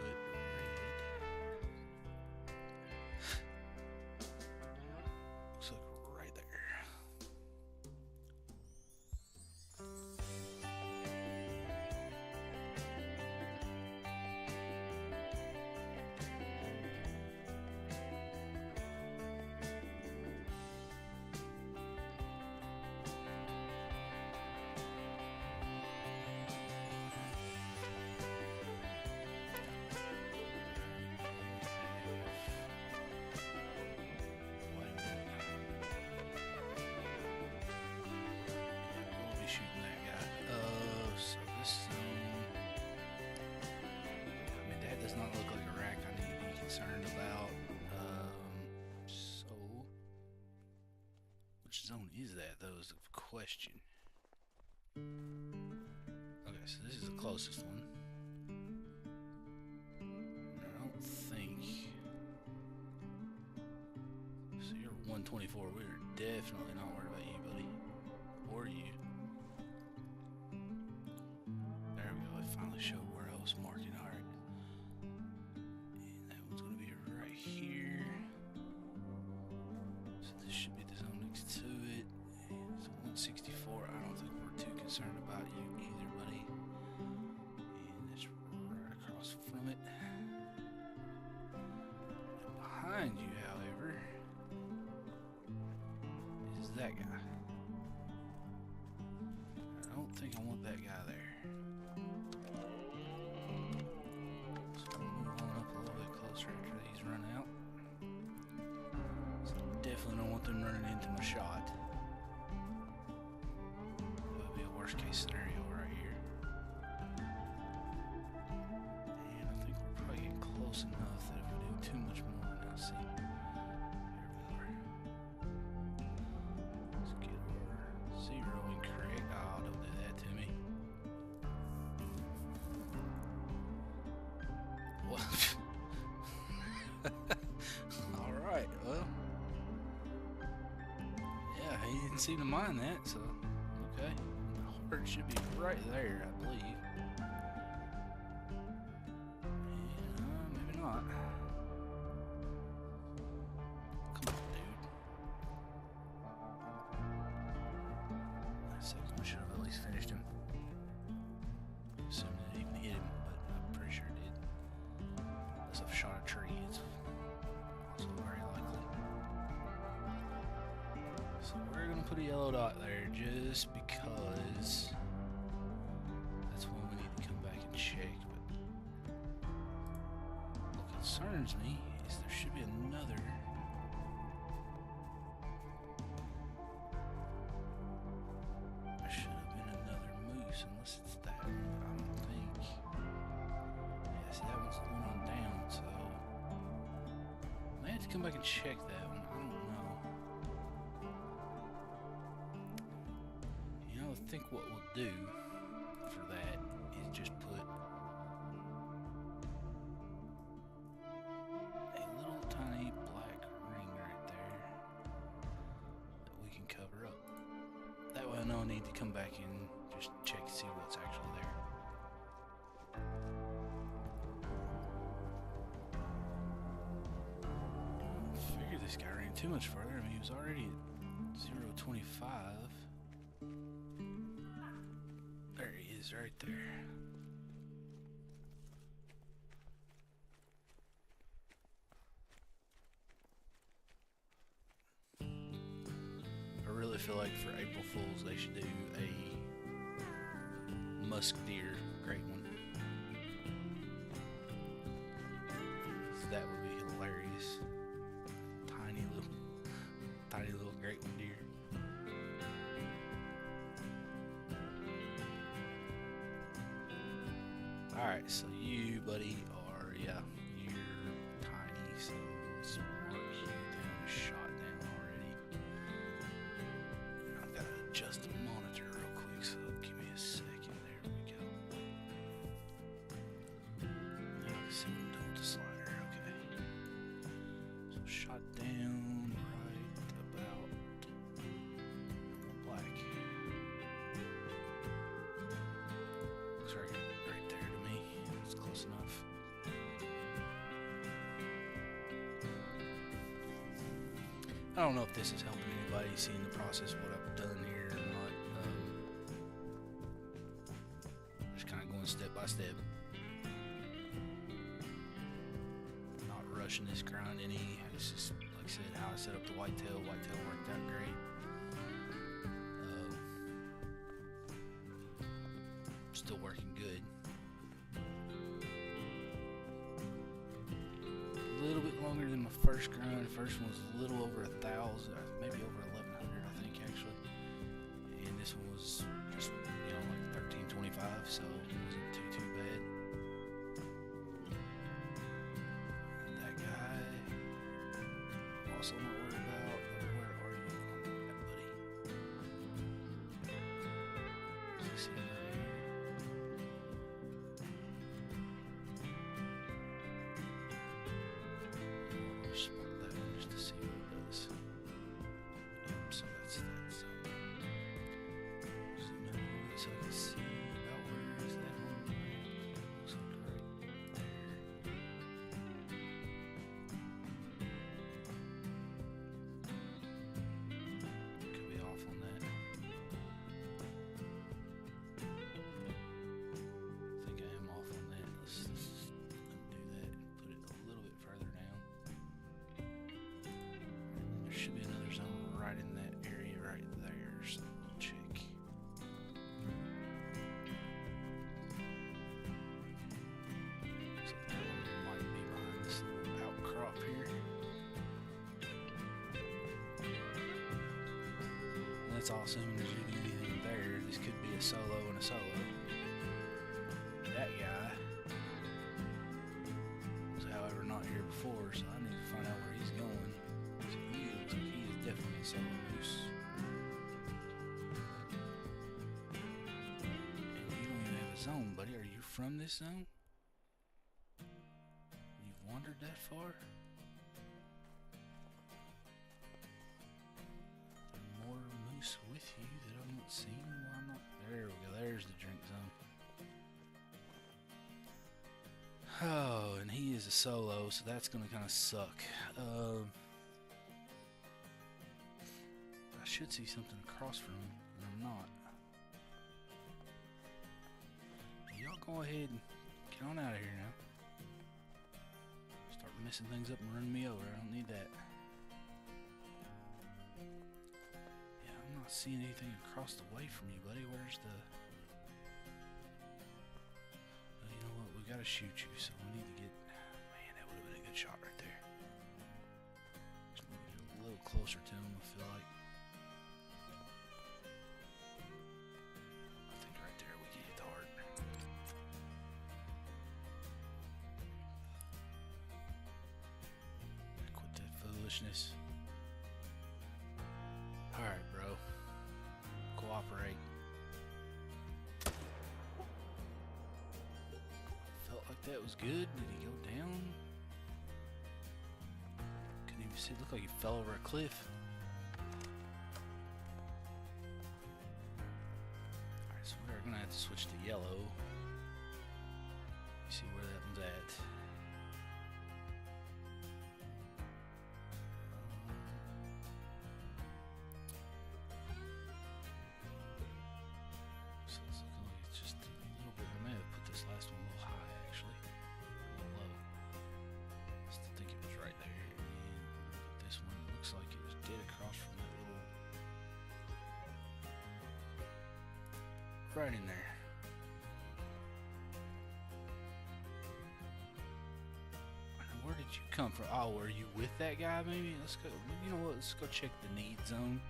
can put red. Looks like right there. Shooting that guy. So this zone, I mean, that does not look like a rack I need to be concerned about. So, which zone is that, though, is the question. Okay, so this is the closest one. I don't think. So you're 124. We're definitely not worried about you, buddy. Or you. There we go, it finally showed where I was marking. Alright. And that one's going to be right here. So this should be the zone next to it. And it's 164. I don't think we're too concerned about you either, buddy. And it's right across from it. And behind you, however, is that guy. I don't think I want that guy there. So we'll move on up a little bit closer after these run out. So definitely don't want them running into my shot. That would be a worst case scenario right here. And I think we're probably getting close enough that if we do too much more, now see. Here we are. Let's get our zeroing correct. Oh, don't do that to me. What? Alright, well. Yeah, he didn't seem to mind that, so okay. The heart should be right there, I believe. And, maybe not. Come on, dude. I second, we should have at least finished him. Assuming it even hit him, but I'm pretty sure it did. Unless I've shot a tree, it's also very likely. So we're gonna put a yellow dot there just because that's when we need to come back check, but what concerns me is there should be another. There should have been another moose, unless it's that one, but I don't think. Yeah, see, that one's the one on down, so I may have to come back and check that one. I don't know. You know, I think what we'll do for that is just put a little tiny black ring right there that we can cover up. That way I know I need to come back and just check to see what's actually there. I figured this guy ran too much further. I mean, he was already at 0.25. There he is, right there. I really feel like for April Fools they should do a musk deer, great one. That would be hilarious. Tiny little great one deer. Alright, so you, buddy, are, yeah, you're tiny, so let's mark you down, shot down already. I've got to adjust the monitor real quick, so give me a second. There we go. Now I can see what I'm doing with the slider, okay. So shot down right about black. Looks right there to me. It's close enough. I don't know if this is helping anybody seeing the process of what I've done here or not. Just kind of going step by step. Not rushing this grind any. It's just, like I said, how I set up the whitetail. Whitetail worked out great. Still working good. A little bit longer than my first grind. The first one was a little over 1,000, maybe over 1,100, I think, actually. And this one was just, you know, like 1325, so it wasn't too bad. That guy, also not worried about. Where are you on that, buddy? Is this him right here? Spot that one just to see what it does. Yep, so that's that. So zoom in a little bit so I can see about where is that one. Looks like right there. Could be off on that. I think I am off on that. Let's undo that and put it a little bit further down. There should be another zone right in that area right there, so we'll check. Looks like that one might be behind this little outcrop here. And that's all assuming there's even anything there. This could be a solo and a solo. That guy was, however, not here before, so I need to find out where he's going. So he looks like he is definitely a solo moose. And you don't even have a zone, buddy. Are you from this zone? You've wandered that far? There are more moose with you that I'm not seeing? Why not? There we go. There's the drink zone. Oh, and he is a solo, so that's gonna kind of suck. I should see something across from him, and I'm not. Y'all go ahead and get on out of here now. Start messing things up and running me over. I don't need that. Yeah, I'm not seeing anything across the way from you, buddy. Where's the... we gotta shoot you, so we need to get... Man, that would have been a good shot right there. Just need to get a little closer to him, I feel like. I think right there we can hit the heart. Quit that foolishness. Alright, bro. Cooperate. Felt like that was good. Did he go down? Couldn't even see. It looked like he fell over a cliff. Alright, so we're gonna have to switch to yellow. See where that one's at. So it's looking like it's just a little bit. I may have put this last one a little high, actually. A little low. I still think it was right there. And this one looks like it was dead across from that little. Right in there. Where did you come from? Oh, were you with that guy maybe? Let's go. You know what? Let's go check the need zone.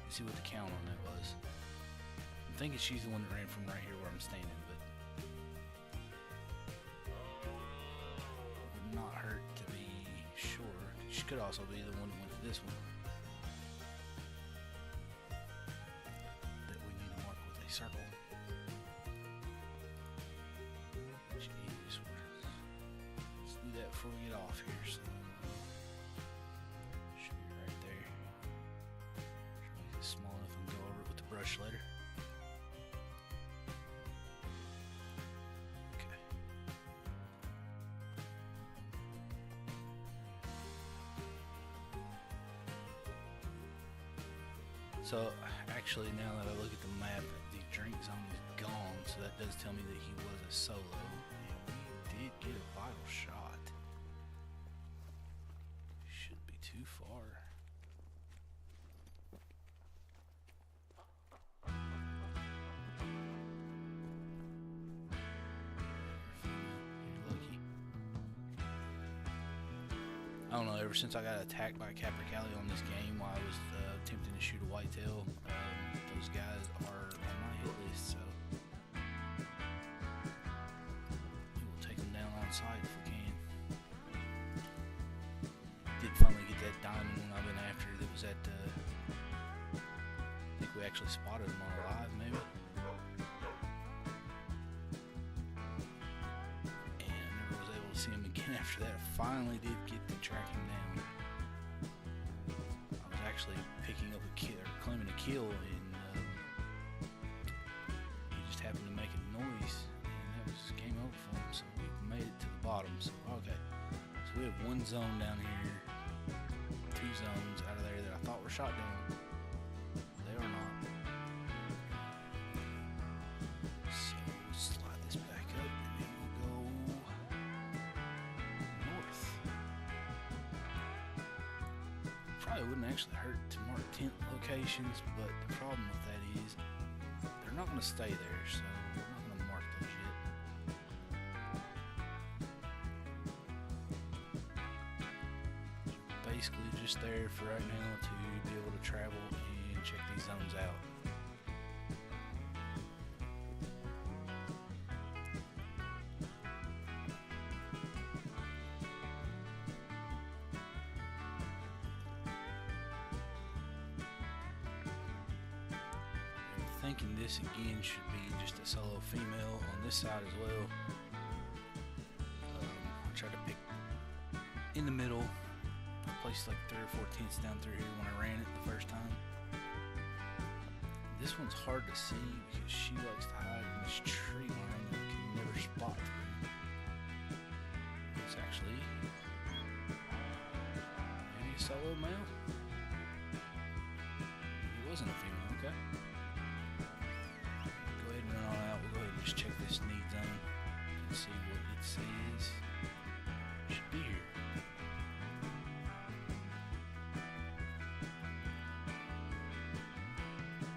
See what the count on that was. I'm thinking she's the one that ran from right here where I'm standing, but would not hurt to be sure. She could also be the one that went to this one that we need to mark with a circle. Jeez, let's do that before we get off here. So should be right there. Should make it small enough and go over it with the brush later. So, actually, now that I look at the map, the drink zone is gone, so that does tell me that he was a solo, and we did get a vital shot. Shouldn't be too far. You're lucky. I don't know, ever since I got attacked by a capercaillie on this game while I was attempting to shoot a whitetail, those guys are on my hit list, so we will take them down on sight if we can. Did finally get that diamond one I've been after that was at, I think we actually spotted him on a live maybe. And I never was able to see him again after that. I finally did get to track him down. I was actually picking up a kill, or claiming a kill, and he just happened to make a noise, and that was game over for him, so we made it to the bottom. So, okay. So we have one zone down here, two zones out of there that I thought were shot down. They are not. So we'll slide this back up, and then we'll go north. Probably wouldn't actually hurt to mark tent locations, but the problem with that is they're not going to stay there, so we're not going to mark those yet. So basically just there for right now to be able to travel and check these zones out. Thinking this again should be just a solo female on this side as well. I tried to pick in the middle. I placed like 3 or 4 tents down through here when I ran it the first time. This one's hard to see because she likes to hide in this tree line that I can never spot through. It's actually maybe a solo male. It wasn't a female, okay. Run on out. We'll go ahead and just check this need zone and see what it says. Should be here.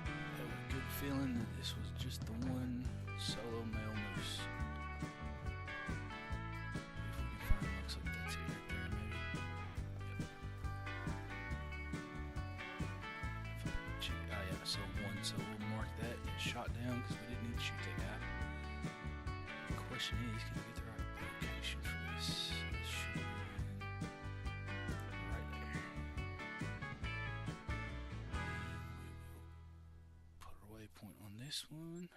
I have a good feeling that this was just the one solo male moose. down because we didn't need to shoot that guy. The question is, can we get the right location for this? This should be right there. Put our waypoint on this one.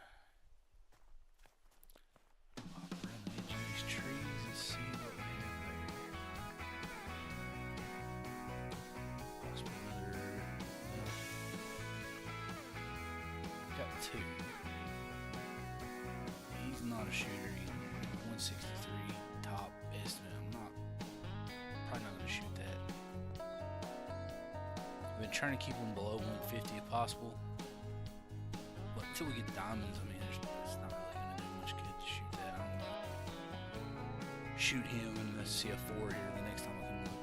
Hop around the edge of these trees and see what we have there. Possibly another. Got two. He's not a shooter. He's 163 top estimate. I'm probably not gonna shoot that. I've been trying to keep him below 150 if possible. But until we get diamonds, I mean, it's not really gonna do much good to shoot that. I don't know. Shoot him in the CF4 here the next time I come up.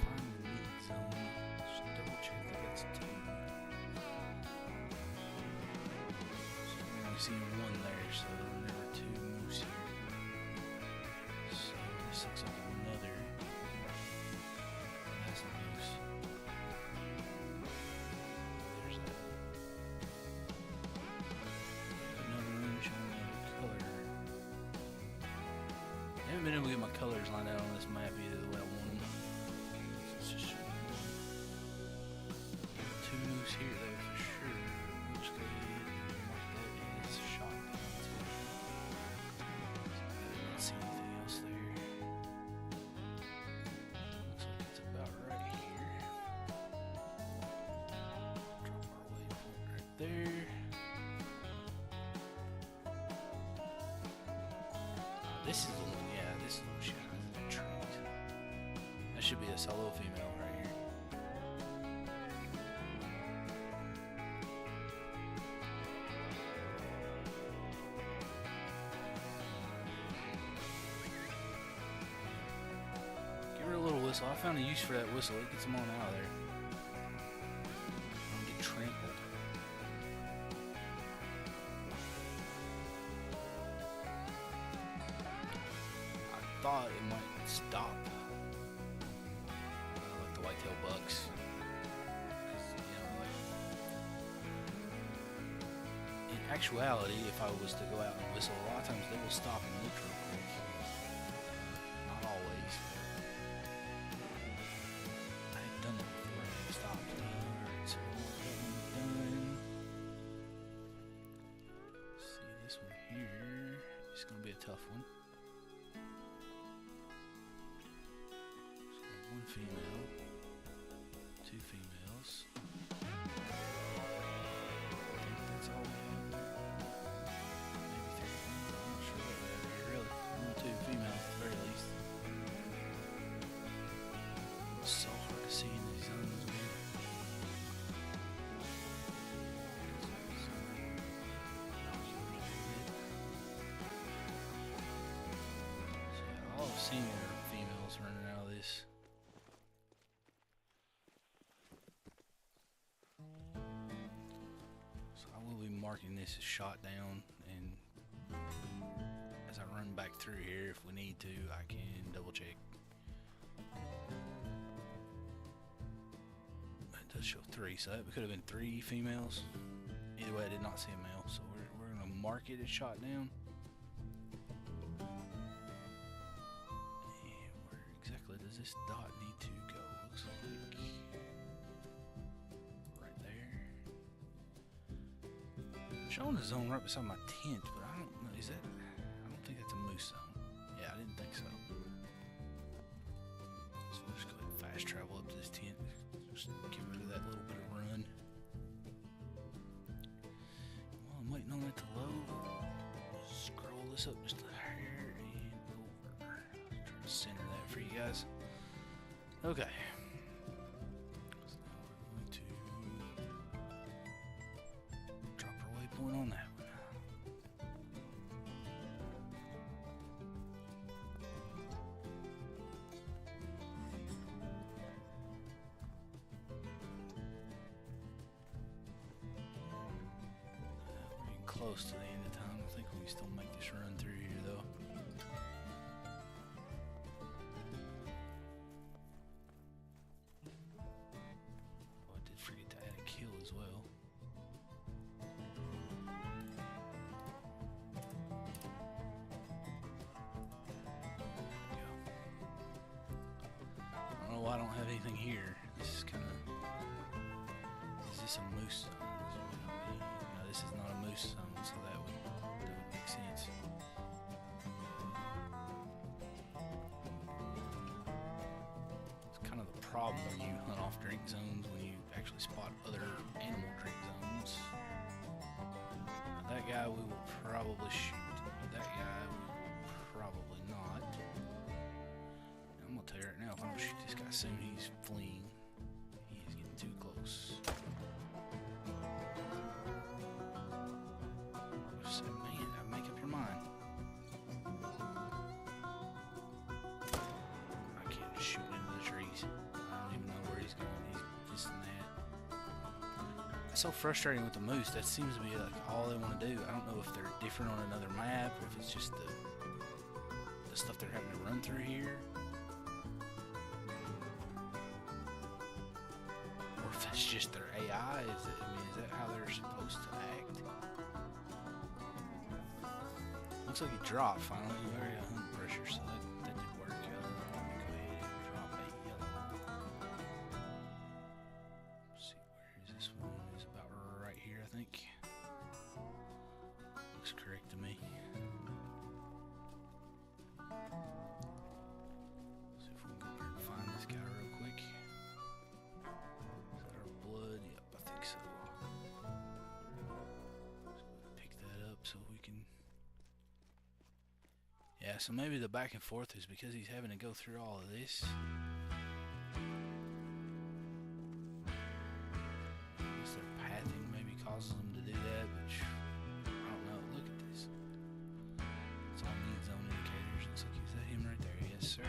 Find the meat zone. Just double check that that's two. So we're only seeing one there, so there were two moose here. So this looks like another. That's a moose. There's that. Another one showing another color. I haven't been able to get my colors lined out on this map either the way I want them. It's just showing one. Two moose here though for sure. We'll just go ahead and mark that as shot down too. I don't see anything else there. Looks like it's about right here. Drop our waypoint right there. This is the one, yeah, this is the one shot in the trees. That should be a solo female right here. Give her a little whistle. I found a use for that whistle. It gets them on out of there. Don't get trampled. I thought it might stop, like the whitetail bucks. 'Cause, like, in actuality, if I was to go out and whistle, a lot of times they will stop and look real quick. Not always. I had done it before and they stopped. Alright, so what have we done? See this one here. It's gonna be a tough one. One female, two females. I think that's all we have there. Maybe three females. I'm not sure what we have here, really. Only two females at the very least. It's so hard to see in these zones, man. So yeah, all I've seen are females running out of this. Marking this as shot down, and as I run back through here, if we need to, I can double check. It does show three, so that could have been three females. Either way, I did not see a male, so we're going to mark it as shot down. And where exactly does this dot need to go? Looks like showing a zone right beside my tent, but I don't know, is that, I don't think that's a moose zone. Yeah, I didn't think so. So we'll just go ahead and fast travel up to this tent. Just get rid of that little bit of run. While I'm waiting on that to load, scroll this up just a hair and over. Try to center that for you guys. Okay. Point on that one. We're getting close to the end of time. I think we can still make this run through here though. have anything here. This is kind of... Is this a moose zone? No, this is not a moose zone, so that would make sense. It's kind of the problem when you hunt off drink zones, when you actually spot other animal drink zones. Now, that guy we will probably shoot. That guy we will probably not. I'm gonna tell you right now, if I don't shoot this guy soon, he's fleeing. He is getting too close. So, man, make up your mind. I can't just shoot into the trees. I don't even know where he's going. He's this and that. It's so frustrating with the moose. That seems to be like all they want to do. I don't know if they're different on another map, or if it's just the stuff they're having to run through here, or if it's just their AI. Is that how they're supposed to act? Looks like it dropped finally. We already got hunt pressure, so that did work. Let me go ahead and drop a yellow. Let's see, where is this one? It's about right here, I think. Looks correct to me. See if we can go over and find this guy real quick. Is that our blood? Yep, I think so. Let's pick that up so we can... Yeah, so maybe the back and forth is because he's having to go through all of this. I guess their pathing maybe causes them to do that, which I don't know. Look at this. It's all need zone indicators. Looks like is that him right there? Yes, sir.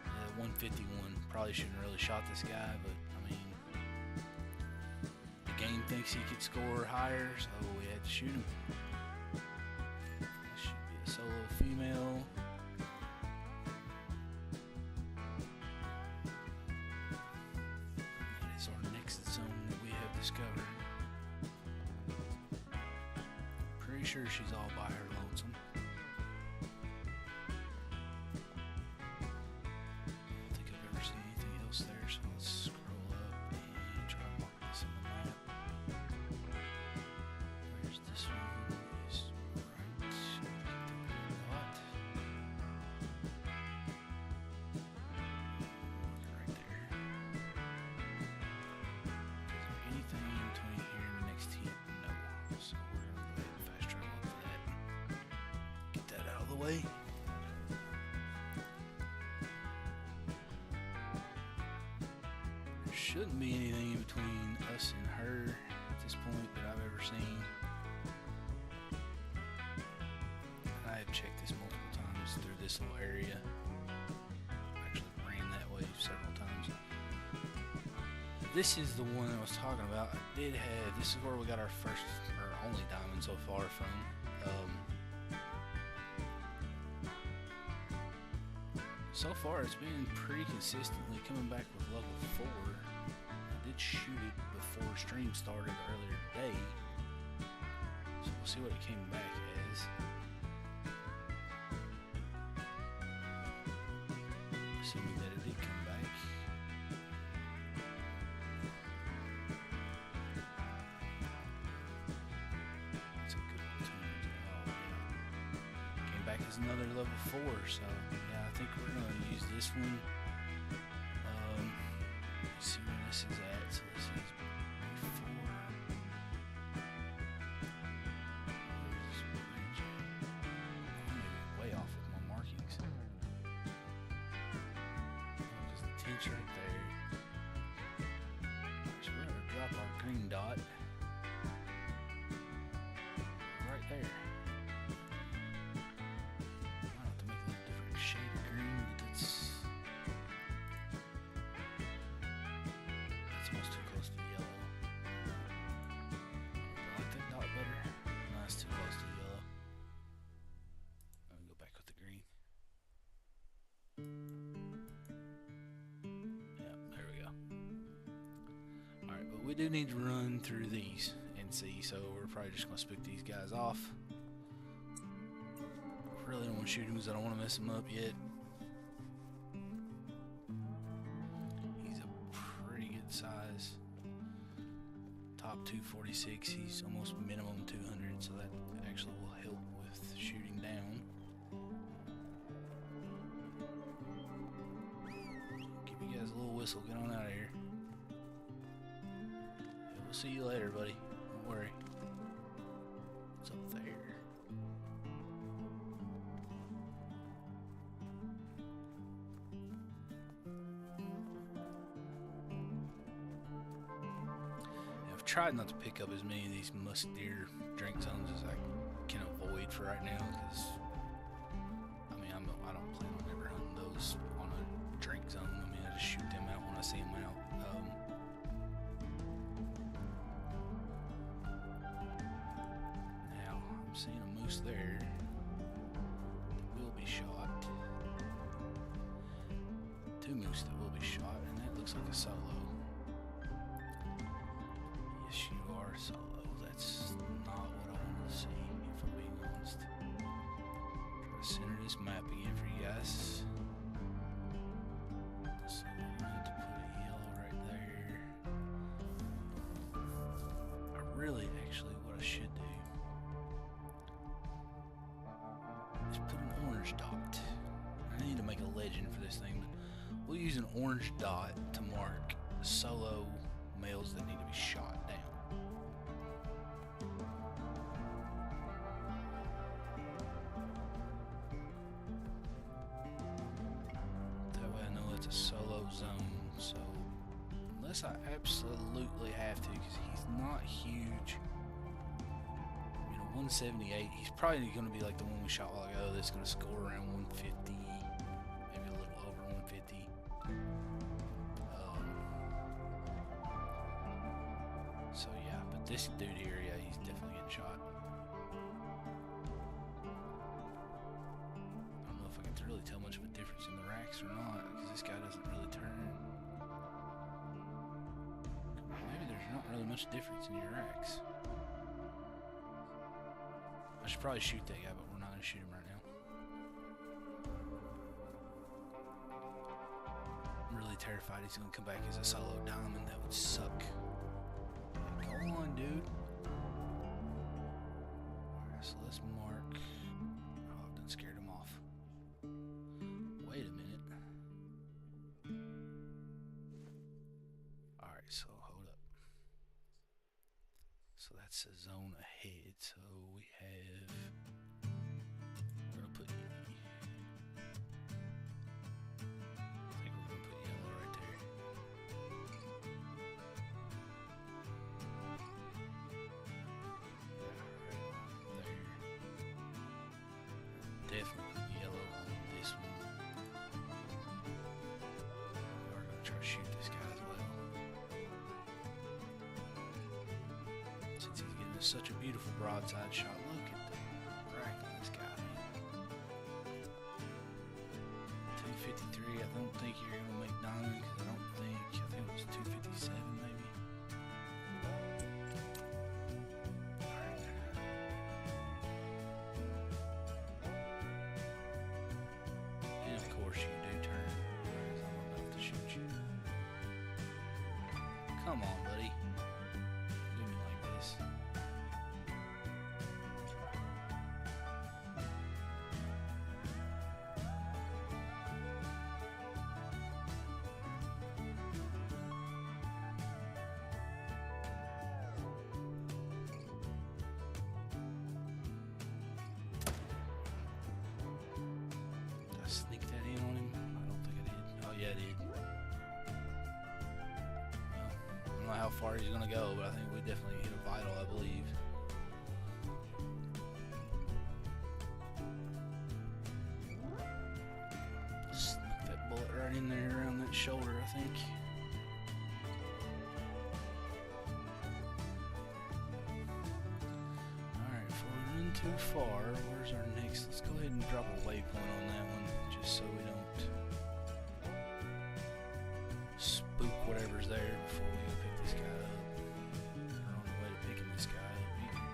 Yeah, 151. Probably shouldn't have really shot this guy, but I mean, the game thinks he could score higher, so we had to shoot him. This should be a solo female. That is our next zone that we have discovered. Pretty sure she's all by her lonesome. I don't think I've ever seen anything else there, so let's scroll up and try to mark this on the map. Where's this one? Is right right there. Is there anything in between here and the next hit? No. So we're gonna go ahead and fast travel up for that. Get that out of the way. There shouldn't be anything in between us and her at this point that I've ever seen. I have checked this multiple times through this little area. Actually ran that way several times. This is the one I was talking about. I did have, this is where we got our first, or only diamond so far from. So far it's been pretty consistently coming back with level 4. I did shoot it before stream started earlier today, so we'll see what it came back as. Assuming that it did come back. That's a good one too. Oh yeah. Came back as another level 4, so yeah, I think we're gonna use this one. Let's see where this is at. So this is before. Where's this bridge at? I'm maybe way off with my markings. Because the tent's right there. So we're gonna drop our green dot right there. Might have to make it a different shade of green, but that's almost too close to the yellow. Do I like that dot better? No, it's too close to the yellow. I'll go back with the green. Yeah, there we go. Alright, but we do need to run through these and see, so we're probably just going to spook these guys off. Really don't want to shoot him because I don't want to mess him up yet. He's a pretty good size. Top 246. He's almost minimum 200, so that actually will help with shooting down. Give you guys a little whistle. Get on out of here. Yeah, we'll see you later, buddy. Don't worry. What's up there? Tried not to pick up as many of these musk deer drink zones as I can avoid for right now, because I mean I don't plan on ever hunting those on a drink zone. I mean I just shoot them out when I see them out. Now I'm seeing a moose there that will be shot. Two moose that will be shot, and that looks like a solo. Solo. That's not what I want to see, if I'm being honest. Try to center this map again for you guys. So I'm going to put a yellow right there. Actually, what I should do is put an orange dot. I need to make a legend for this thing, but we'll use an orange dot to mark solo males that need to be shot down. A solo zone, so unless I absolutely have to, because he's not huge. You know, 178, he's probably going to be like the one we shot a while ago that's going to score around 150, maybe a little over 150. So yeah, but this dude here, yeah, he's definitely getting shot. I don't know if I can really tell much of a difference in the racks or not, because this guy doesn't really turn. Maybe there's not really much difference in your racks. I should probably shoot that guy, but we're not going to shoot him right now. I'm really terrified he's going to come back as a solo diamond. That would suck. Like, go on, dude. Alright, so let's mark. Oh, I've done scared him off. Wait a minute. Alright, so hold up. So that's a zone ahead. So we have. We're gonna put. I think we're gonna put yellow right there. Yeah, right there. Definitely put yellow on this one. We are gonna try to shoot this guy as well. Since he's getting such a beautiful broadside shot, look at the rack on this guy. 253. I don't think you're gonna make diamond, because I think it was 257 maybe. Alright. And of course you do turn. Alright, so I'm about to shoot you. Come on, buddy. Do me like this. Did I sneak that in on him? I don't think I did. Oh yeah, I did. Well, I don't know how far he's gonna go, but I think we definitely hit a vital, I believe. Snuck that bullet right in there around that shoulder, I think. Alright, before we run too far, where's our next? Let's go ahead and drop a waypoint on that one, just so we don't spook whatever's there before we go pick this guy up. We're on the way to picking this guy up either.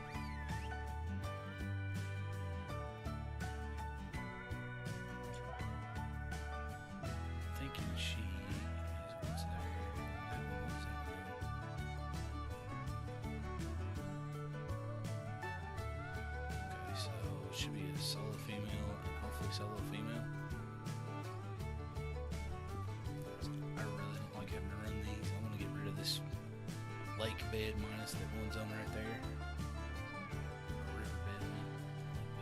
should be a solo female, and hopefully solo female. I really don't like having to run these. I'm gonna get rid of this lake bed minus that one zone right there. River bed,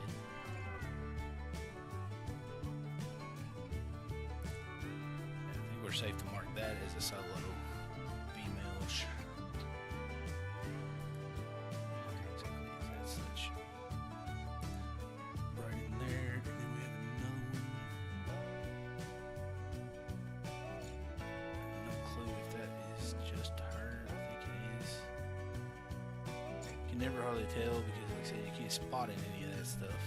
lake bed. I think we're safe to mark that as a solo female. Right in there, and then we have another one. No clue if that is just her. I think it is. You can never hardly tell because, like I said, you can't spot in any of that stuff.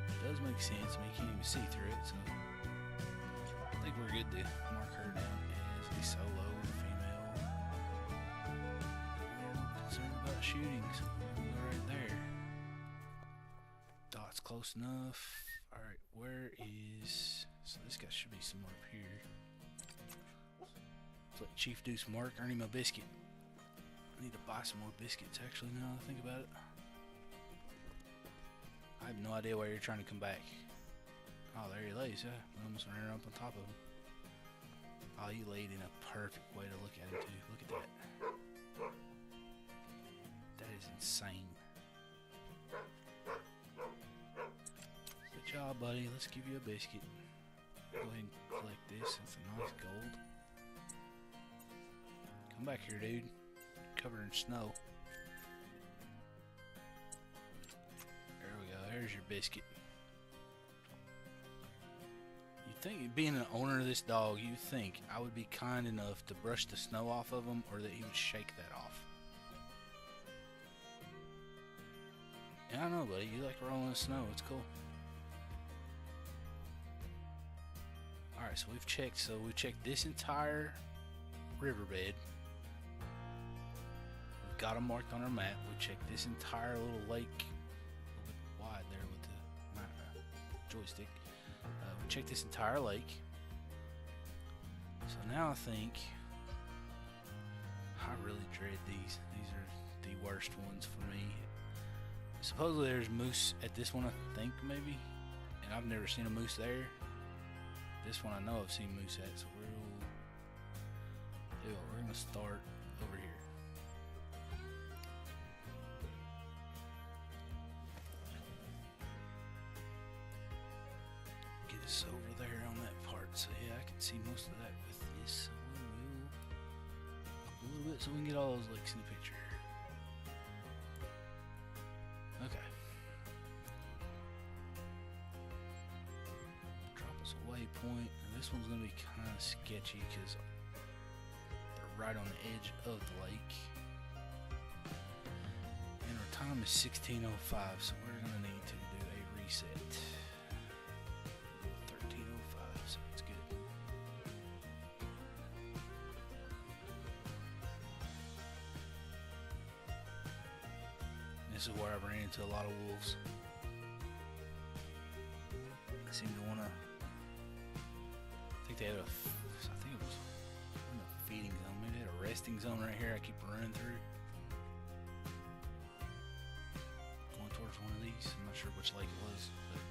It does make sense. I mean, you can't even see through it, so I think we're good to mark her down as a solo female. We're not concerned about shooting, so we'll go right there. Dot's close enough. Alright, where is... So this guy should be somewhere up here. Let's let Chief Deuce mark. Earn him a biscuit. I need to buy some more biscuits, actually, now that I think about it. I have no idea why you're trying to come back. Oh, there he lays, yeah. We almost ran up on top of him. Oh, he laid in a perfect way to look at him, too. Look at that. That is insane. Good job, buddy. Let's give you a biscuit. Go ahead and collect this. That's a nice gold. Come back here, dude. Covered in snow. There we go. There's your biscuit. You think, being an owner of this dog, you think I would be kind enough to brush the snow off of him, or that he would shake that off? Yeah, I know, buddy. You like rolling the snow. It's cool. Alright, so we've checked. So we checked this entire riverbed. We've got them marked on our map. We checked this entire little lake. A little bit wide there with the joystick. We checked this entire lake. So now I think I really dread these. These are the worst ones for me. Supposedly there's moose at this one, I think, maybe. And I've never seen a moose there. This one I know I've seen moose at, so we're gonna start over here. Get us over there on that part, so yeah, I can see most of that with this. So we will up a little bit so we can get all those lakes in the picture. Okay. Drop us a waypoint, and this one's gonna be kind of sketchy because they're right on the edge of the lake. And our time is 16:05, so we're gonna need to do a reset. 13:05, so it's good. This is where I ran into a lot of wolves. They seem to want to. I think they had a. I think it was a feeding zone. Maybe they had a resting zone right here. I keep running through. Going towards one of these. I'm not sure which lake it was, but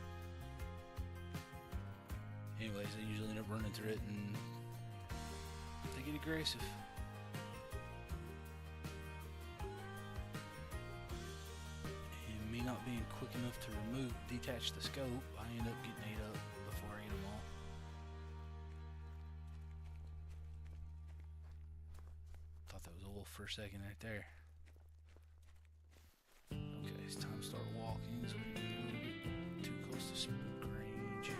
anyways, they usually end up running through it, and they get aggressive. Not being quick enough to detach the scope, I end up getting ate up before I get them all. Thought that was a wolf for a second right there. Okay, it's time to start walking, so we're getting a little bit too close to spook range.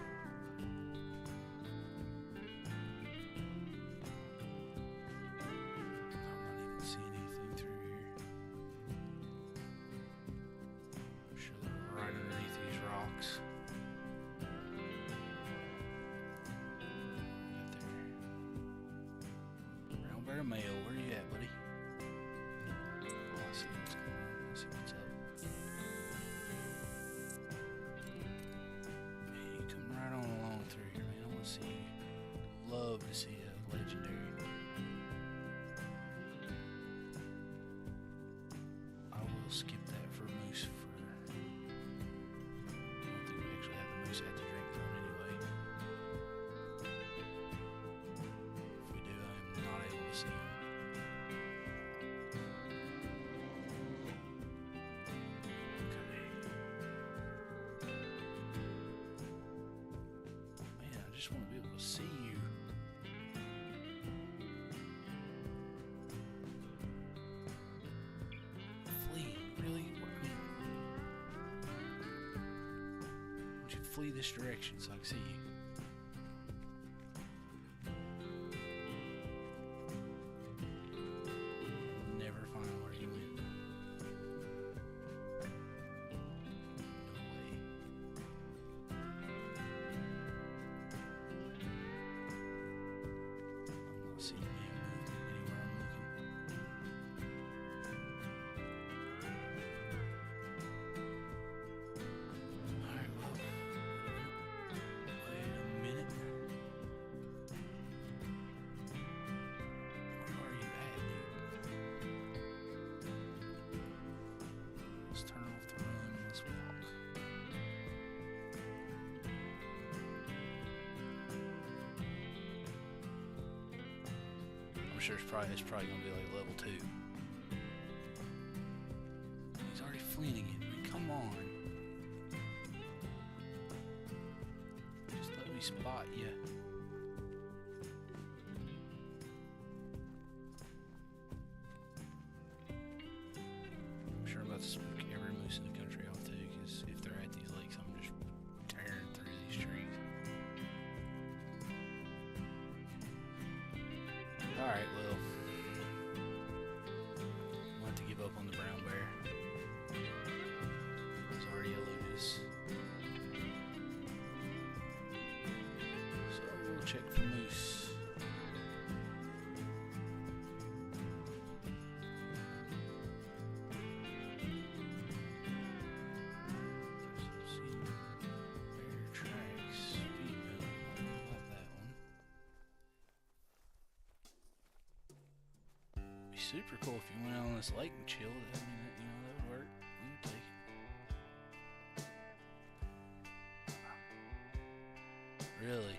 I'm not even seeing anything through here. Right underneath these rocks. Got there. Brown bear male, where you at, buddy? Oh, I see what's going on. I see what's up. Hey, you come right on along through here, man. I want to see you. Love to see a legendary. I will skip that for a just want to be able to see you. Flee, really? What do you mean? Why don't you flee this direction so I can see you? I'm sure it's probably gonna be like level 2. He's already fleeing again. I mean, come on. Just let me spot you. I'm sure I'm about to spook every moose in the country off too, because if they're at these lakes, I'm just tearing through these trees. Alright, well, I'll have to give up on the brown bear. He's already eluded us. So we'll check for moose. Bear tracks, female, I love that one. Super cool if you went out on this lake and chilled. I mean, you know, that would work. We would take it. Really?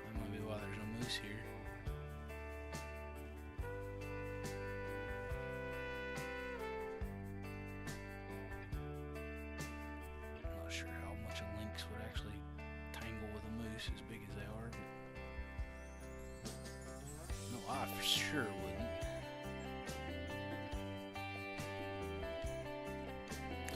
That might be why there's no moose here. I'm not sure how much a lynx would actually tangle with a moose as big as they are, but no, I for sure wouldn't. I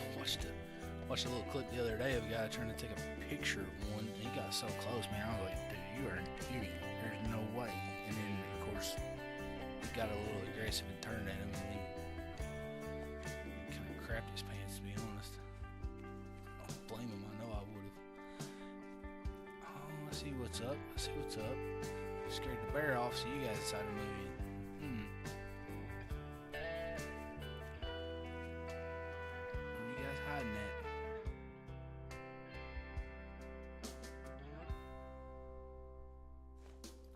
watched a little clip the other day of a guy trying to take a picture of one. He got so close, man. I was like, dude, you are an idiot. There's no way. And then, of course, he got a little aggressive and turned at him, and he kind of crapped his pants, to be honest. I don't blame him. I know I would have. I see what's up. Scared the bear off, so you guys decided to move in. Where are you guys hiding at?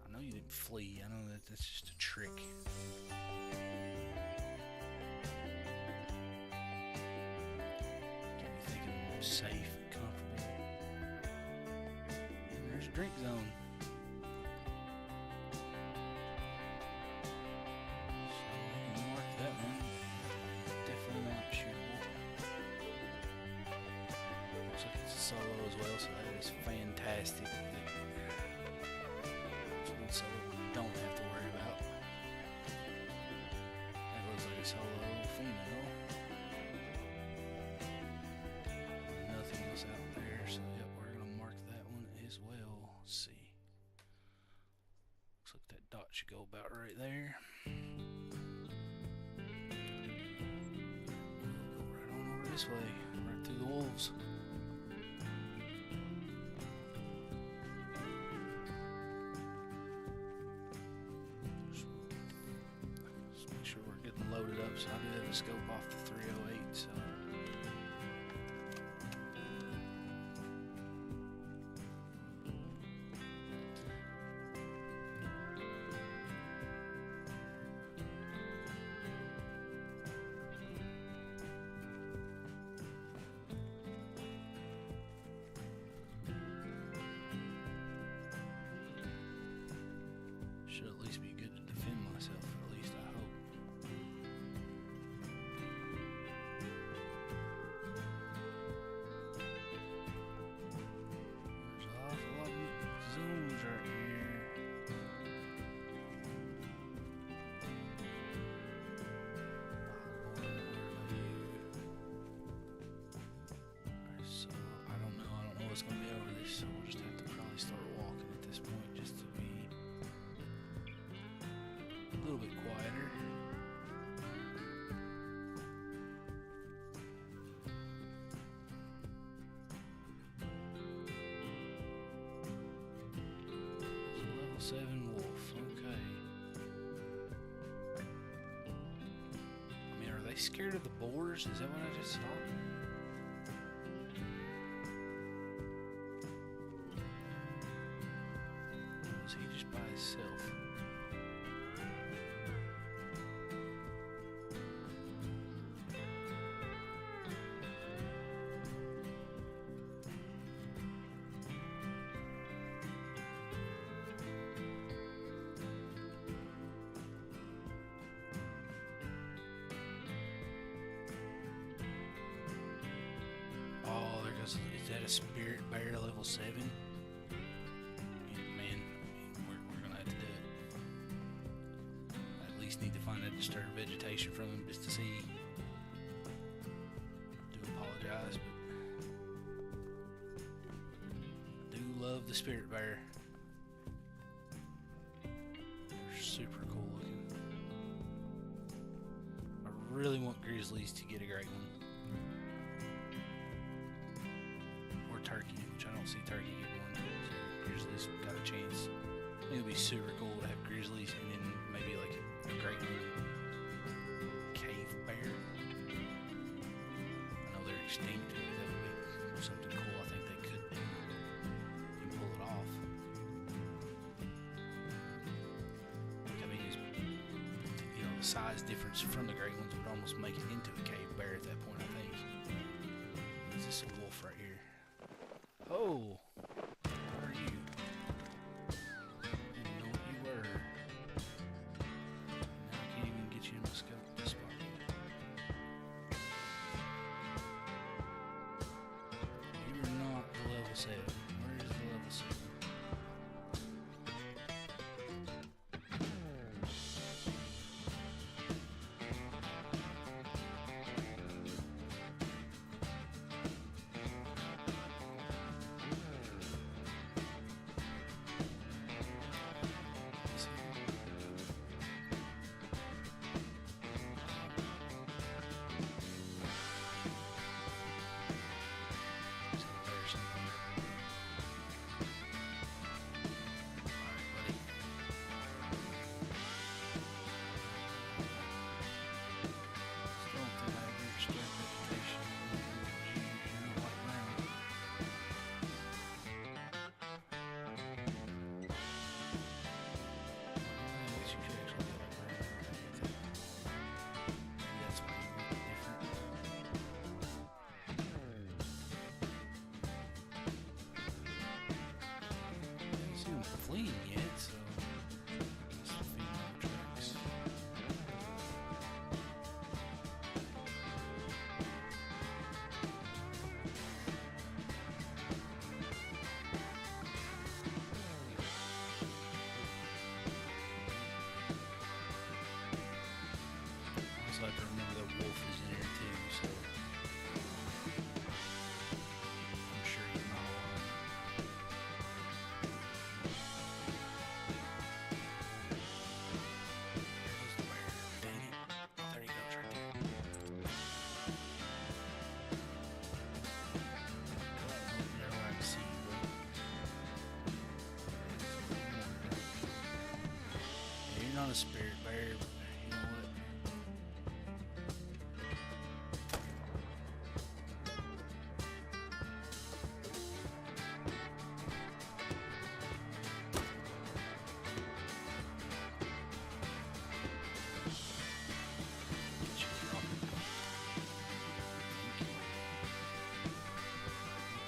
I know you didn't flee. I know that's just a trick. Get me thinking I'm safe and comfortable. And there's a drink zone. Solo as well, so that is fantastic. It's one solo we don't have to worry about. That looks like a solo female. Nothing else out there, so yep, we're gonna mark that one as well. Let's see. Looks like that dot should go about right there. We'll go right on over this way, right through the wolves. Loaded up, so I do have a scope off the 308, so should at least be good to defend myself, at least I hope. it's going to be over this, so we'll just have to probably start walking at this point just to be a little bit quieter. Level 7 wolf, okay. I mean, are they scared of the boars? Is that what I just saw? Was he just by himself? Oh, there goes. Is that a spirit bear level 7? Man, we're gonna have to do it. I at least need to find that disturbed vegetation from him just to see. I do apologize, but I do love the spirit bear. They're super cool looking. I really want grizzlies to get a great one. Turkey, which I don't see turkey getting one, so grizzlies got a chance. I think it'd be super cool to have grizzlies and then maybe like a great cave bear. I know they're extinct, but that would be something cool I think they could do and pull it off. I mean, the size difference from the great ones would almost make it into a cave bear at that point, I think. Is this a wolf right here? Oh, where are you? Didn't know what you were. Now I can't even get you in my scope at this spot. You're not the level 7. Where is the level 7? Fleeing yet, so let's feed on the tracks. Also have to remember that wolf is in there too, so I'm sure he's not alone. Not a spirit bear, but you know what?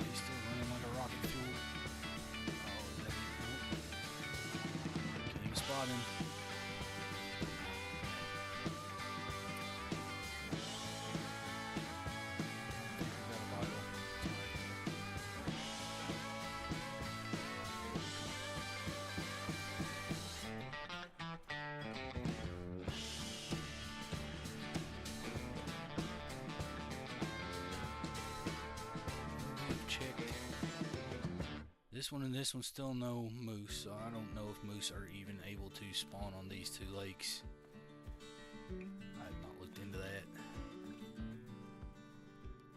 He's still running like a rocket fuel. Oh, is that can't even spot him. Checked this one and this one still no moose, so I don't know if moose are even able to spawn on these two lakes. I have not looked into that.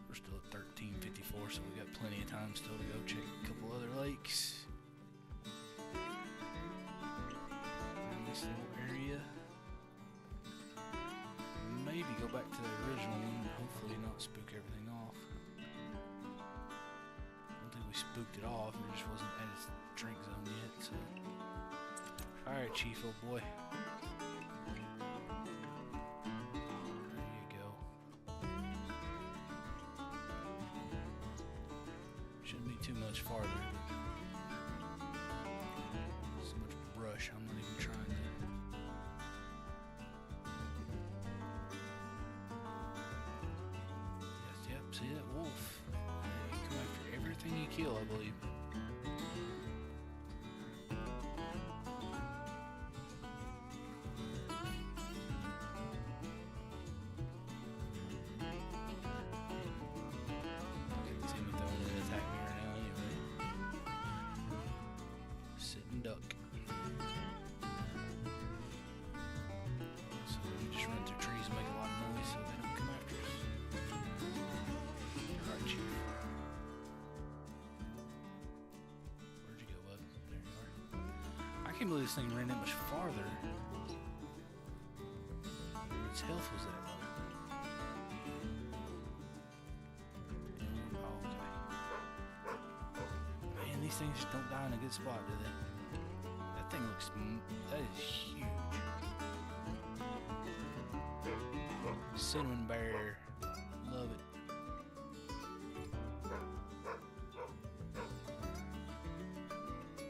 We're still at 13:54, so we got plenty of time still to go check a couple other lakes. In this little area. Maybe go back to the original one and hopefully not spook everything off. I don't think we spooked it off, it just wasn't at its drink zone yet, so. Alright, Chief, old boy. There you go. Shouldn't be too much farther, but so much brush, I'm not even trying to. See that wolf? He come after everything you kill, I believe. Can't see me throwing an attack me right now anyway. Sitting duck. So we just run through trees and make a lot of noise so they don't come after us. Where'd you go, bud? There you are. I can't believe this thing ran that much farther. Its health was that low. Oh, okay. Man, these things just don't die in a good spot, do they? That thing looks... that is huge. Cinnamon bear. Love it.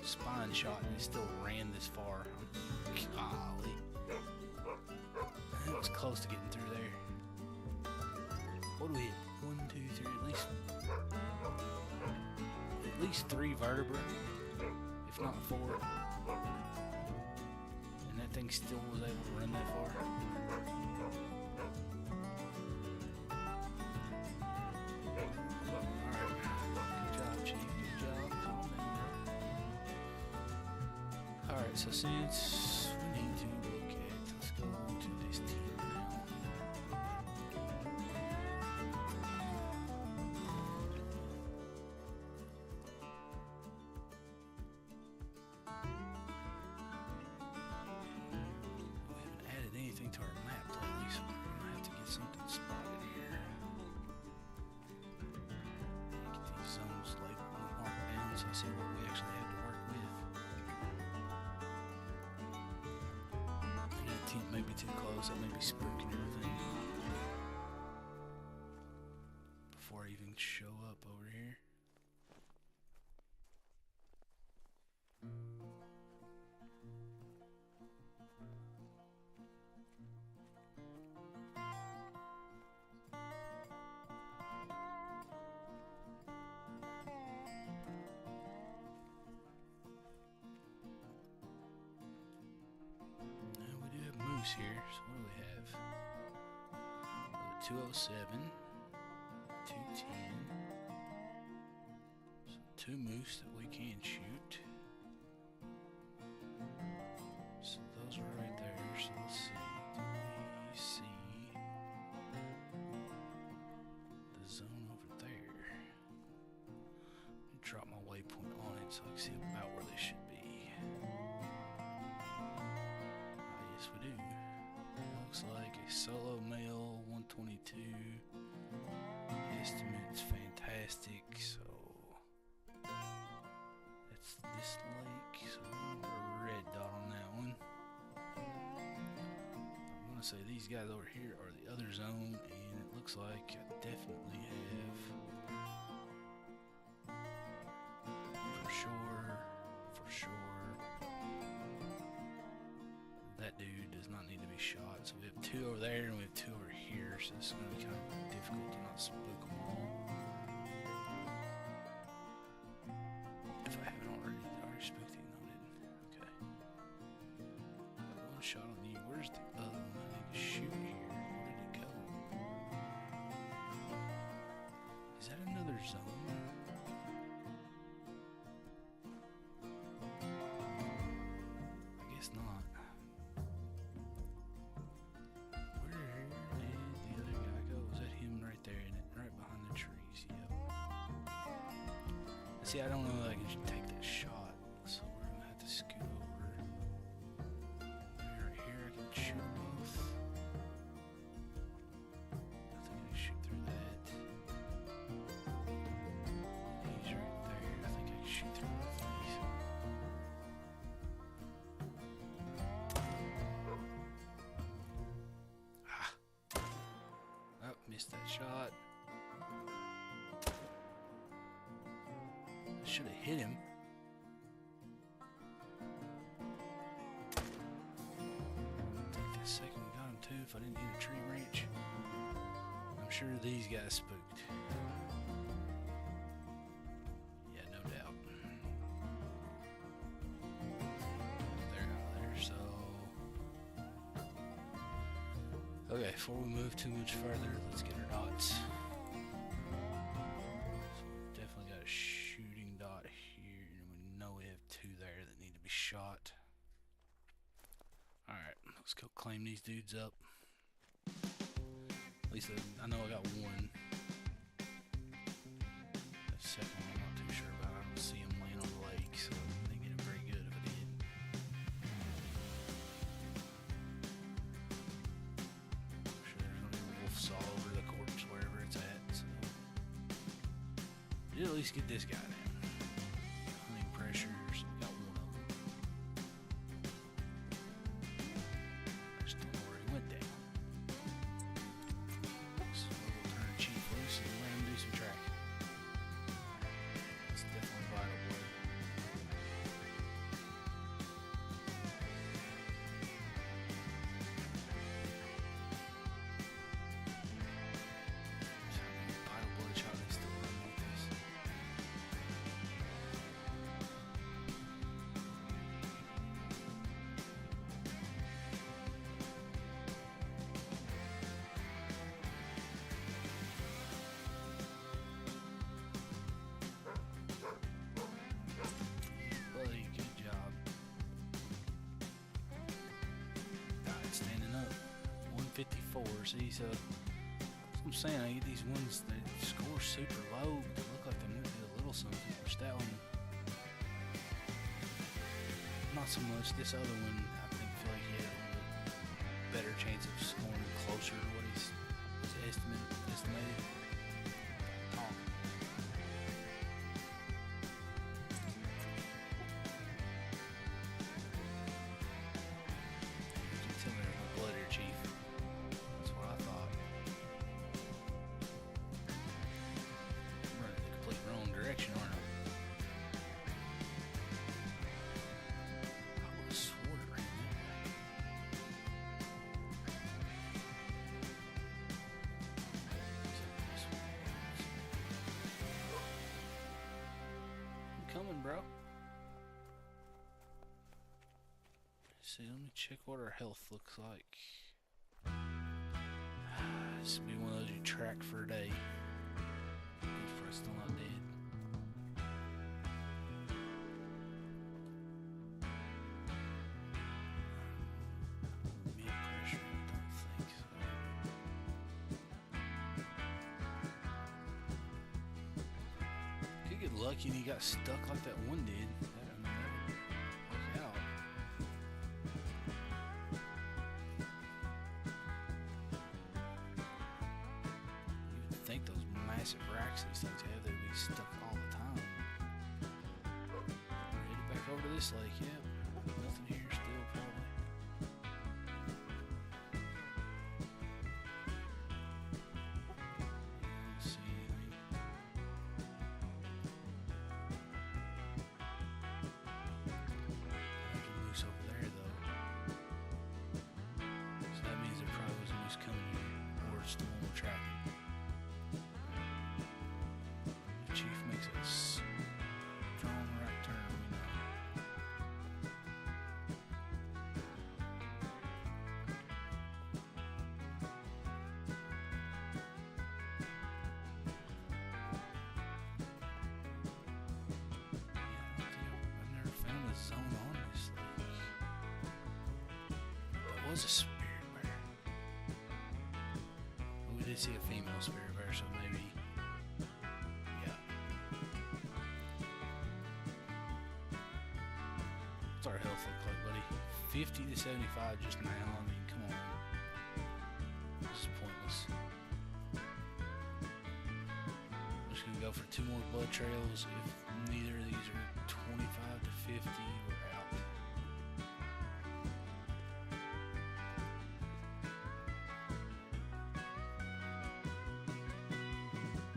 Spine shot and it still ran this far. Golly. It was close to getting through there. What do we hit? 1, 2, 3, at least 3 vertebrae, if not 4. And that thing still was able to run that far. So since we need to look at, let's go to this team now. We haven't added anything to our map lately, so we're gonna have to get something spotted here. Get these zones labeled and marked down so I see what we actually have to work with. May be too close, I may be spooking everything before I even show up over here. Here, so what do we have? 207, 210, so 2 moose that we can shoot. So those are right there, so let's see, do we see the zone over there? Let me drop my waypoint on it so I can see about where they should be. Yes, we do. Looks like a solo male, 122. Estimate's fantastic, so that's this lake. So we're gonna put a red dot on that one. I'm gonna say these guys over here are the other zone, and it looks like I definitely have for sure. That dude does not need to be shot. So we have 2 over there and we have 2 over here. So this is going to be kind of difficult to not spook them all. If I haven't already spooked it. No, I didn't. Okay. Got 1 shot on you. Where's the other one I need to shoot here? Where did it go? Is that another zone? See, I don't know that I can take that shot, so we're gonna have to scoot over. Right here, I can shoot both. I think I can shoot through that. He's right there. I think I can shoot through both of these. Oh, missed that shot. I should have hit him. Take that second one, got him too if I didn't hit a tree branch. I'm sure these guys spooked. Yeah, no doubt. They're out there, so... Okay, before we move too much further, let's get our dots. So definitely got a shooting dot here, and we know we have two there that need to be shot. Alright, let's go claim these dudes up. At least I know I got one. That second one I'm not too sure about. I don't see him laying on the lake, so I didn't get it very good if I did. I'm sure there's gonna be wolves all over the corpse wherever it's at, so we did at least get this guy down. Hunting pressures, got one of them. I just don't know where he went down. So we'll turn the chief loose and let him do some tracking. It's definitely vital blood. Vital blood shot is still running like this. Buddy, good job. Died standing up. 154. See, so that's what I'm saying. I get these ones that score super low, but they look like they might be a little something. Which that one, not so much. This other one, I feel like he had a little bit better chance of scoring closer to what his estimated. Tom. You can tell there's no blood here, Chief. That's what I thought. I'm running the complete wrong direction, aren't I? I would have swore it ran that way. I'm coming, bro. See, let me check what our health looks like. This would be one of those you track for a day. Good for us still not dead. Mid pressure, I don't think so. Could get lucky and he got stuck like that one did. That would work out. You'd think those massive racks these things have, they'd be stuck all the time. Headed back over to this lake, yep. Nothing here still, probably. Don't see anything. There's a moose over there, though. So that means there probably was a moose coming here, or it's the one we're tracking. If Chief makes a strong right turn, we know. I've never found a zone on this lake. That was a spirit bear. Well, we did see a female spirit bear, so maybe, yeah. 50 to 75 just now. I mean, come on. This is pointless. I'm just gonna go for 2 more blood trails. If neither of these are 25 to 50, we're out.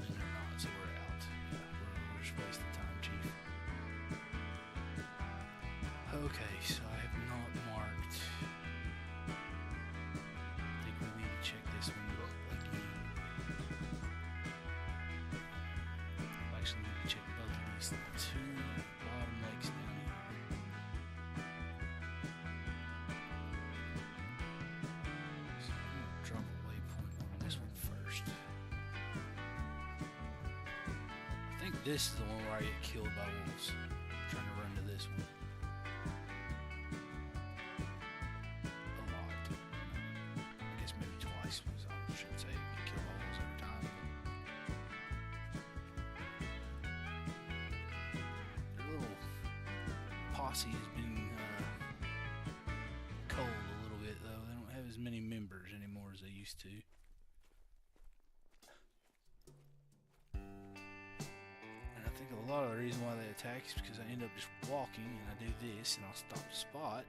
And they're not, so we're out. Yeah, we're just wasting time, Chief. Okay, so I have not marked. I think we need to check this one again. I actually need to check both of these 2 bottom lakes down here. So I'm going to drop a waypoint on this one first. I think this is the one where I get killed by wolves. I'm trying to run to this one. Posse has been cold a little bit, though. They don't have as many members anymore as they used to. And I think a lot of the reason why they attack is because I end up just walking and I do this and I'll stop the spot.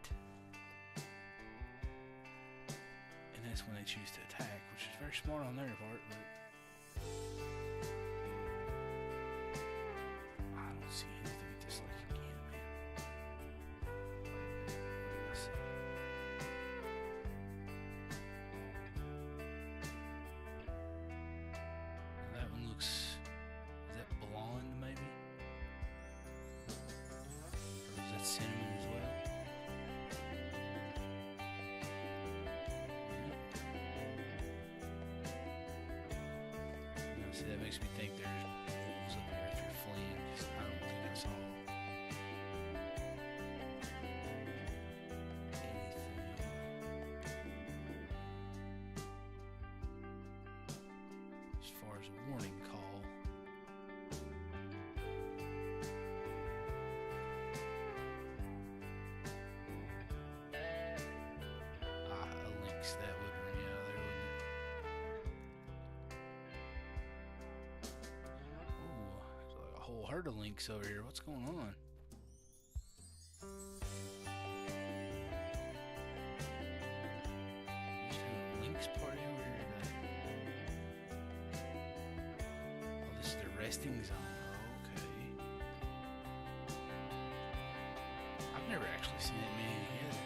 And that's when they choose to attack, which is very smart on their part, but I don't see anything at this lake again, man. That one looks, is that blonde maybe? Or is that cinnamon as well? Yep. See, that makes me think there's wolves up here if you're fleeing. I don't think I saw anything. As far as a warning call, a lynx, that would run you out of there, wouldn't it? Ooh, there's like a whole herd of lynx over here. What's going on? Just having a lynx party over here today. Oh, this is their resting zone. Okay. I've never actually seen that many together.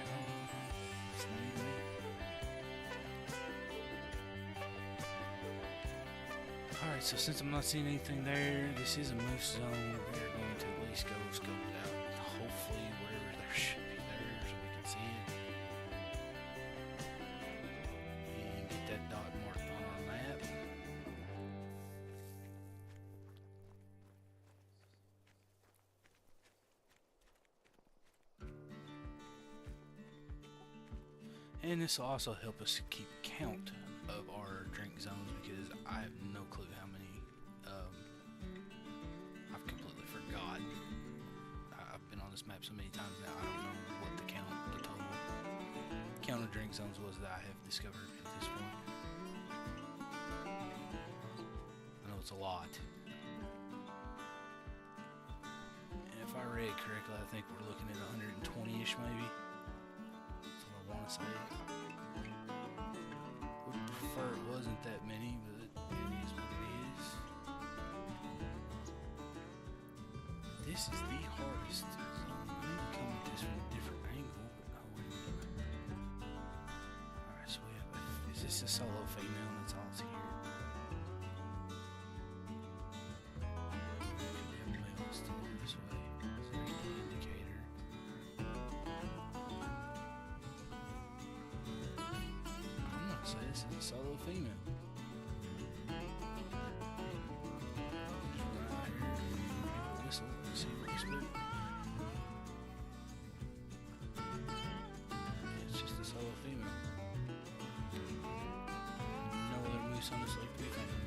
It's new to me. Alright, so since I'm not seeing anything there, this is a moose zone. We're going to at least go scope it out. Hopefully, whatever there should be there so we can see it. And get that dot marked on our map. And this will also help us keep count of our drink zones because I have no clue how many. I've completely forgot. I've been on this map so many times now, I don't know what the total count of drink zones was that I have discovered at this point. I know it's a lot. And if I read correctly, I think we're looking at 120-ish maybe. That's what I want to say. Would prefer it wasn't that many, but it is what it is. This is the hardest zone. I need to come at this from a different angle, but no, wait a minute. Alright, so we have is this a solo female? That's all it's here. Could be a male still this way. So there's the indicator. I'm gonna say this is a solo female. Just run out here and give it a whistle and see what we split. Yeah, it's just a solo female. No other moose on this lake to be found.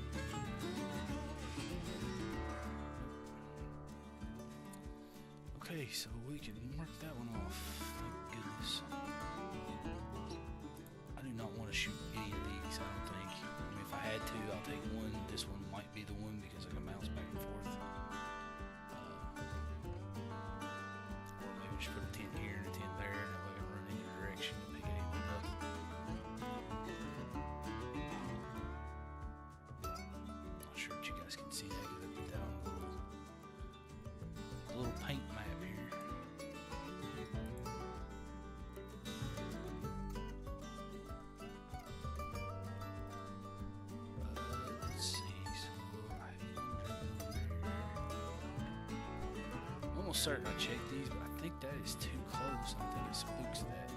Okay, so we can mark that one off. Thank goodness. this. I do not want to shoot any of these, I don't think. I mean, if I had to, I'll take one. This one might be the one because I can bounce back and forth. Or maybe just put a tent here and a tent there, and I can run in either direction and make it even up. Not sure if you guys can see that because I put that on a little paint map here. Let's see. So I have I'm almost certain I checked these, but I think that is too close. I think it spooks that.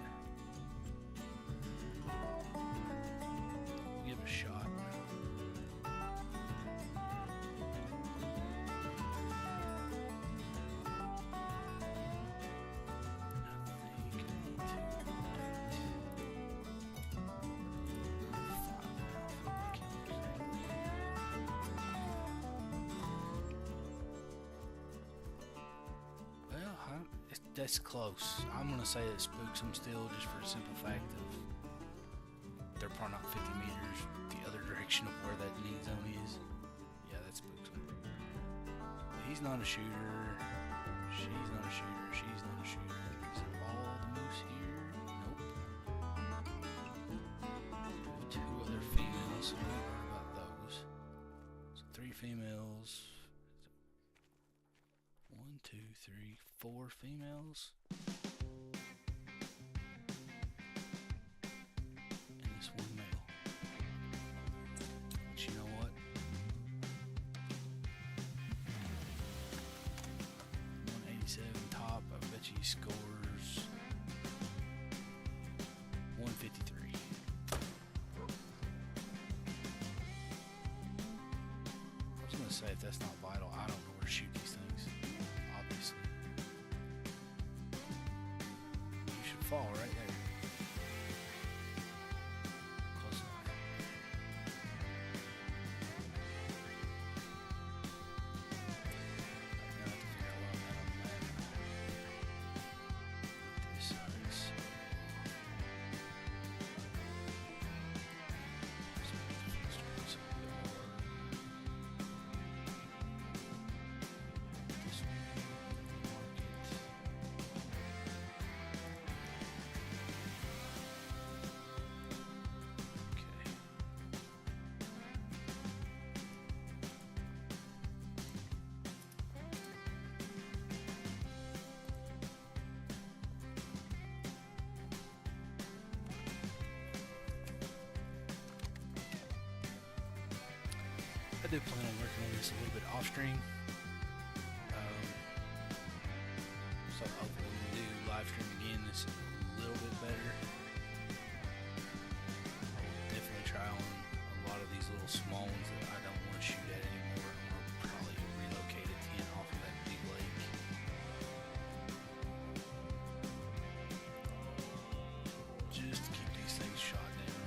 We'll give it a shot. That's close. I'm gonna say it spooks them still, just for a simple fact of they're probably not 50 meters the other direction of where that knee zone is. Yeah, that spooks them. But he's not a shooter. She's not a shooter. She's not a shooter. Is it all the moose here? Nope. We have 2 other females, so don't worry about those. So 3 females. 1, 2, 3, 4 females. And this 1 male. But you know what? 187 top. I bet you he scores 153. I was gonna say, if that's not vital, I don't know where to shoot these things. Obviously. You should fall right there. Close enough. Now I have to figure out where I'm at on the map. This size. I do plan on working on this a little bit off stream. So hopefully when we do live stream again, this is a little bit better. I will definitely try on a lot of these little small ones that I don't want to shoot at anymore. I'm going to probably relocate a tent off of that big lake. Just to keep these things shot down.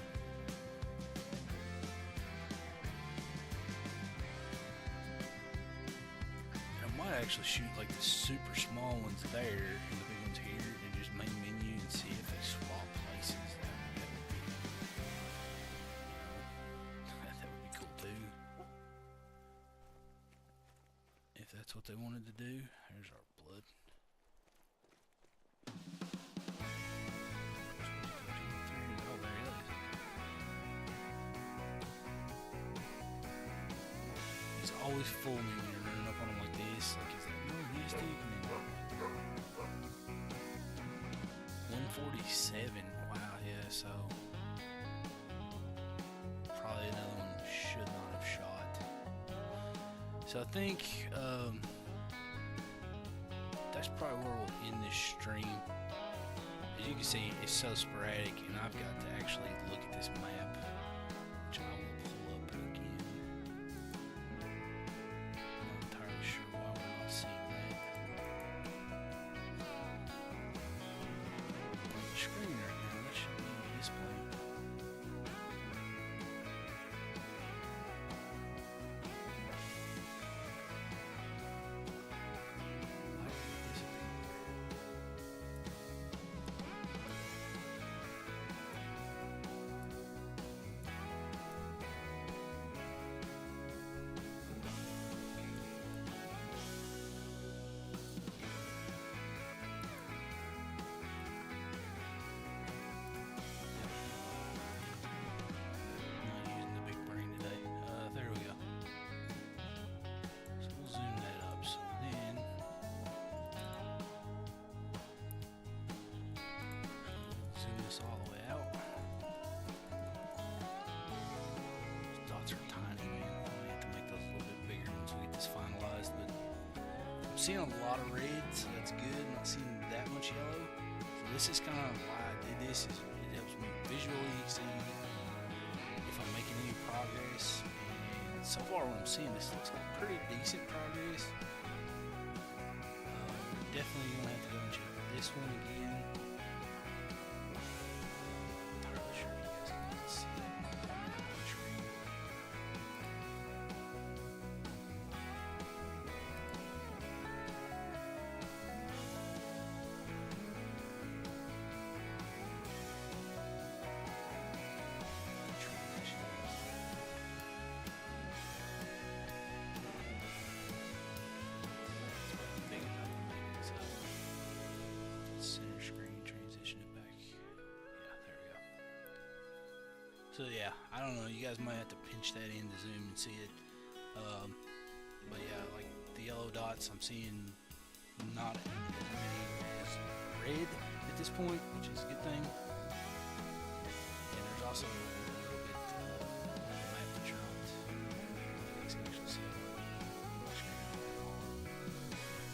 Actually shoot like the super small ones there and the big ones here and just main menu and see if they swap places. That would be, that would be cool too. If that's what they wanted to do. Here's our blood. Oh, there he is. He's always fooling me when you're running up on him like this. Like, is that realistic? 147. Wow, yeah, so probably another one should not have shot. So I think that's probably where we'll end this stream. As you can see, it's so sporadic, and I've got to actually look at this map, which I will pull up again. I'm not entirely sure why we're not seeing that. On the screen right now, that should be on display. Why did it disappear? seeing a lot of red, so that's good. I'm not seeing that much yellow. So this is kind of why I did this. Is it helps me visually see if I'm making any progress. And so far, what I'm seeing, this looks like pretty decent progress. Definitely gonna have to go and check this one again. Not really sure if you guys can see it on the screen. Center screen, transition it back. Yeah, there we go. So yeah, I don't know. You guys might have to pinch that in to zoom and see it. But yeah, like the yellow dots, I'm seeing not as many as red at this point, which is a good thing. And there's also a little bit map that you're not. You guys can actually see it.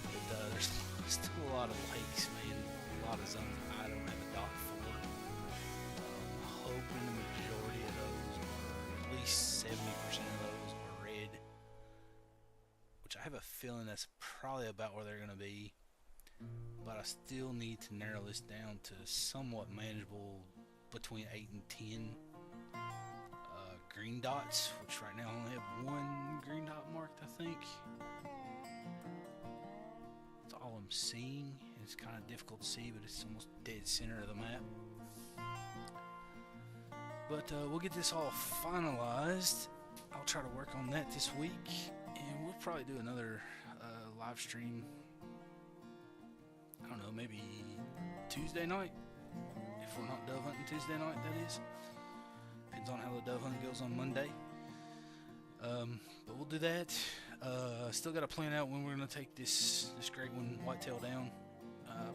But there's still a lot of lakes, man. A lot of zones I don't have a dot for. I'm hoping the majority of those, or at least 70% of those, are red. Which I have a feeling that's probably about where they're going to be. But I still need to narrow this down to somewhat manageable between 8 and 10 green dots, which right now I only have one green dot marked, I think. That's all I'm seeing. It's kind of difficult to see, but it's almost dead center of the map. But we'll get this all finalized. I'll try to work on that this week, and we'll probably do another live stream. I don't know, maybe Tuesday night, if we're not dove hunting Tuesday night, that is. Depends on how the dove hunt goes on Monday. But we'll do that. Still got to plan out when we're going to take this great one, whitetail, down.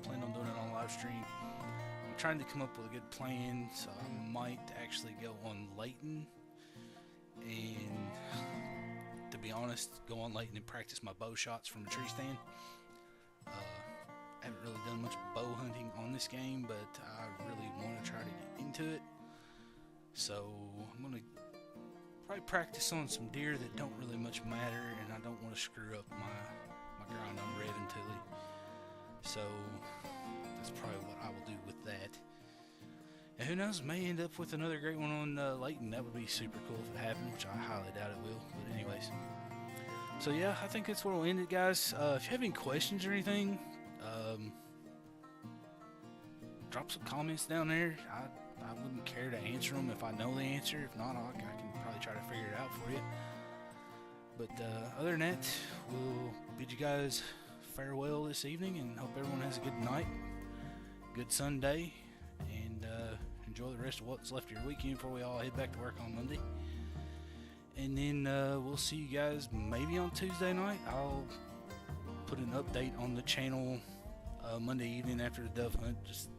Plan on doing it on live stream. I'm trying to come up with a good plan, so I might actually go on Layton, and to be honest, go on Layton and practice my bow shots from a tree stand. I haven't really done much bow hunting on this game, but I really want to try to get into it. So I'm going to probably practice on some deer that don't really much matter, and I don't want to screw up my grind on Rev Tilly. So that's probably what I will do with that. And who knows, may end up with another great one on Layton. That would be super cool if it happened, which I highly doubt it will. But anyways, so yeah, I think that's where we'll end it, guys. If you have any questions or anything, drop some comments down there. I wouldn't care to answer them if I know the answer. If not, I can probably try to figure it out for you. But other than that, we'll bid you guys farewell this evening, and hope everyone has a good night, good Sunday, and enjoy the rest of what's left of your weekend before we all head back to work on Monday. And then we'll see you guys maybe on Tuesday night. I'll put an update on the channel Monday evening after the dove hunt, just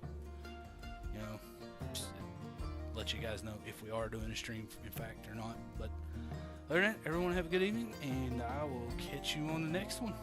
let you guys know if we are doing a stream in fact or not. But other than that, everyone have a good evening, and I will catch you on the next one.